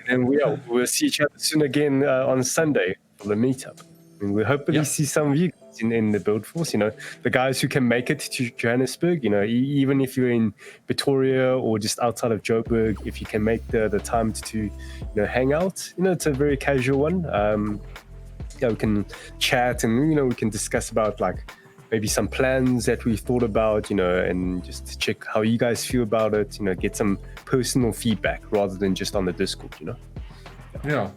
Speaker 1: And we'll see each other soon again on Sunday for the meetup. And we'll hopefully see some of you guys in the BuildForce, you know, the guys who can make it to Johannesburg, you know, even if you're in Pretoria or just outside of Joburg, if you can make the time to, you know, hang out, you know, it's a very casual one. Yeah, we can chat and, you know, we can discuss about like maybe some plans that we've thought about, you know, and just check how you guys feel about it, you know, get some personal feedback rather than just on the Discord, you know.
Speaker 2: Yeah.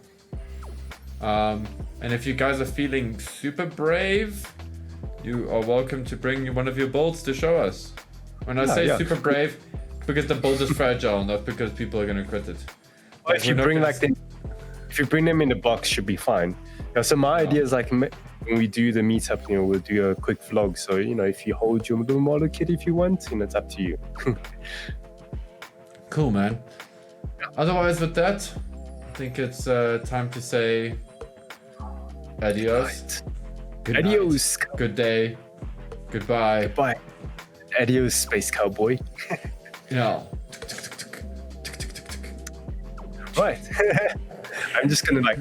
Speaker 2: And if you guys are feeling super brave, you are welcome to bring one of your builds to show us. When I say super brave, because the build is fragile, not because people are going to quit it.
Speaker 1: Well, if you bring if you bring them in the box, should be fine. Yeah, so my idea is like when we do the meetup, you know, we'll do a quick vlog. So, you know, if you hold your little model kit if you want, you know, it's up to you.
Speaker 2: Cool, man. Otherwise, with that, I think it's time to say adios.
Speaker 1: Good adios.
Speaker 2: Night. Good day. Goodbye.
Speaker 1: Goodbye. Adios, space cowboy.
Speaker 2: Yeah.
Speaker 1: Right. I'm just gonna like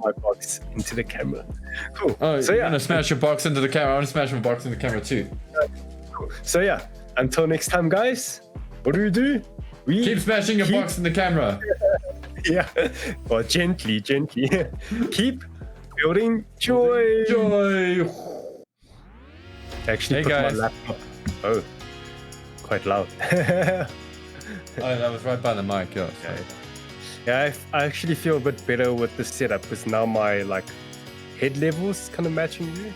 Speaker 1: my box into the camera. Cool.
Speaker 2: Oh,
Speaker 1: so
Speaker 2: you're gonna smash your box into the camera. I want to smash my box into the camera too.
Speaker 1: Cool. So yeah, until next time, guys. What do? We
Speaker 2: keep smashing your box in the camera.
Speaker 1: Yeah. Well, gently. Keep building joy. Actually,
Speaker 2: hey guys.
Speaker 1: My laptop. Oh, quite loud.
Speaker 2: Oh, that was right by the mic. Yeah.
Speaker 1: Yeah, I actually feel a bit better with the setup because now my like head levels kind of matching you.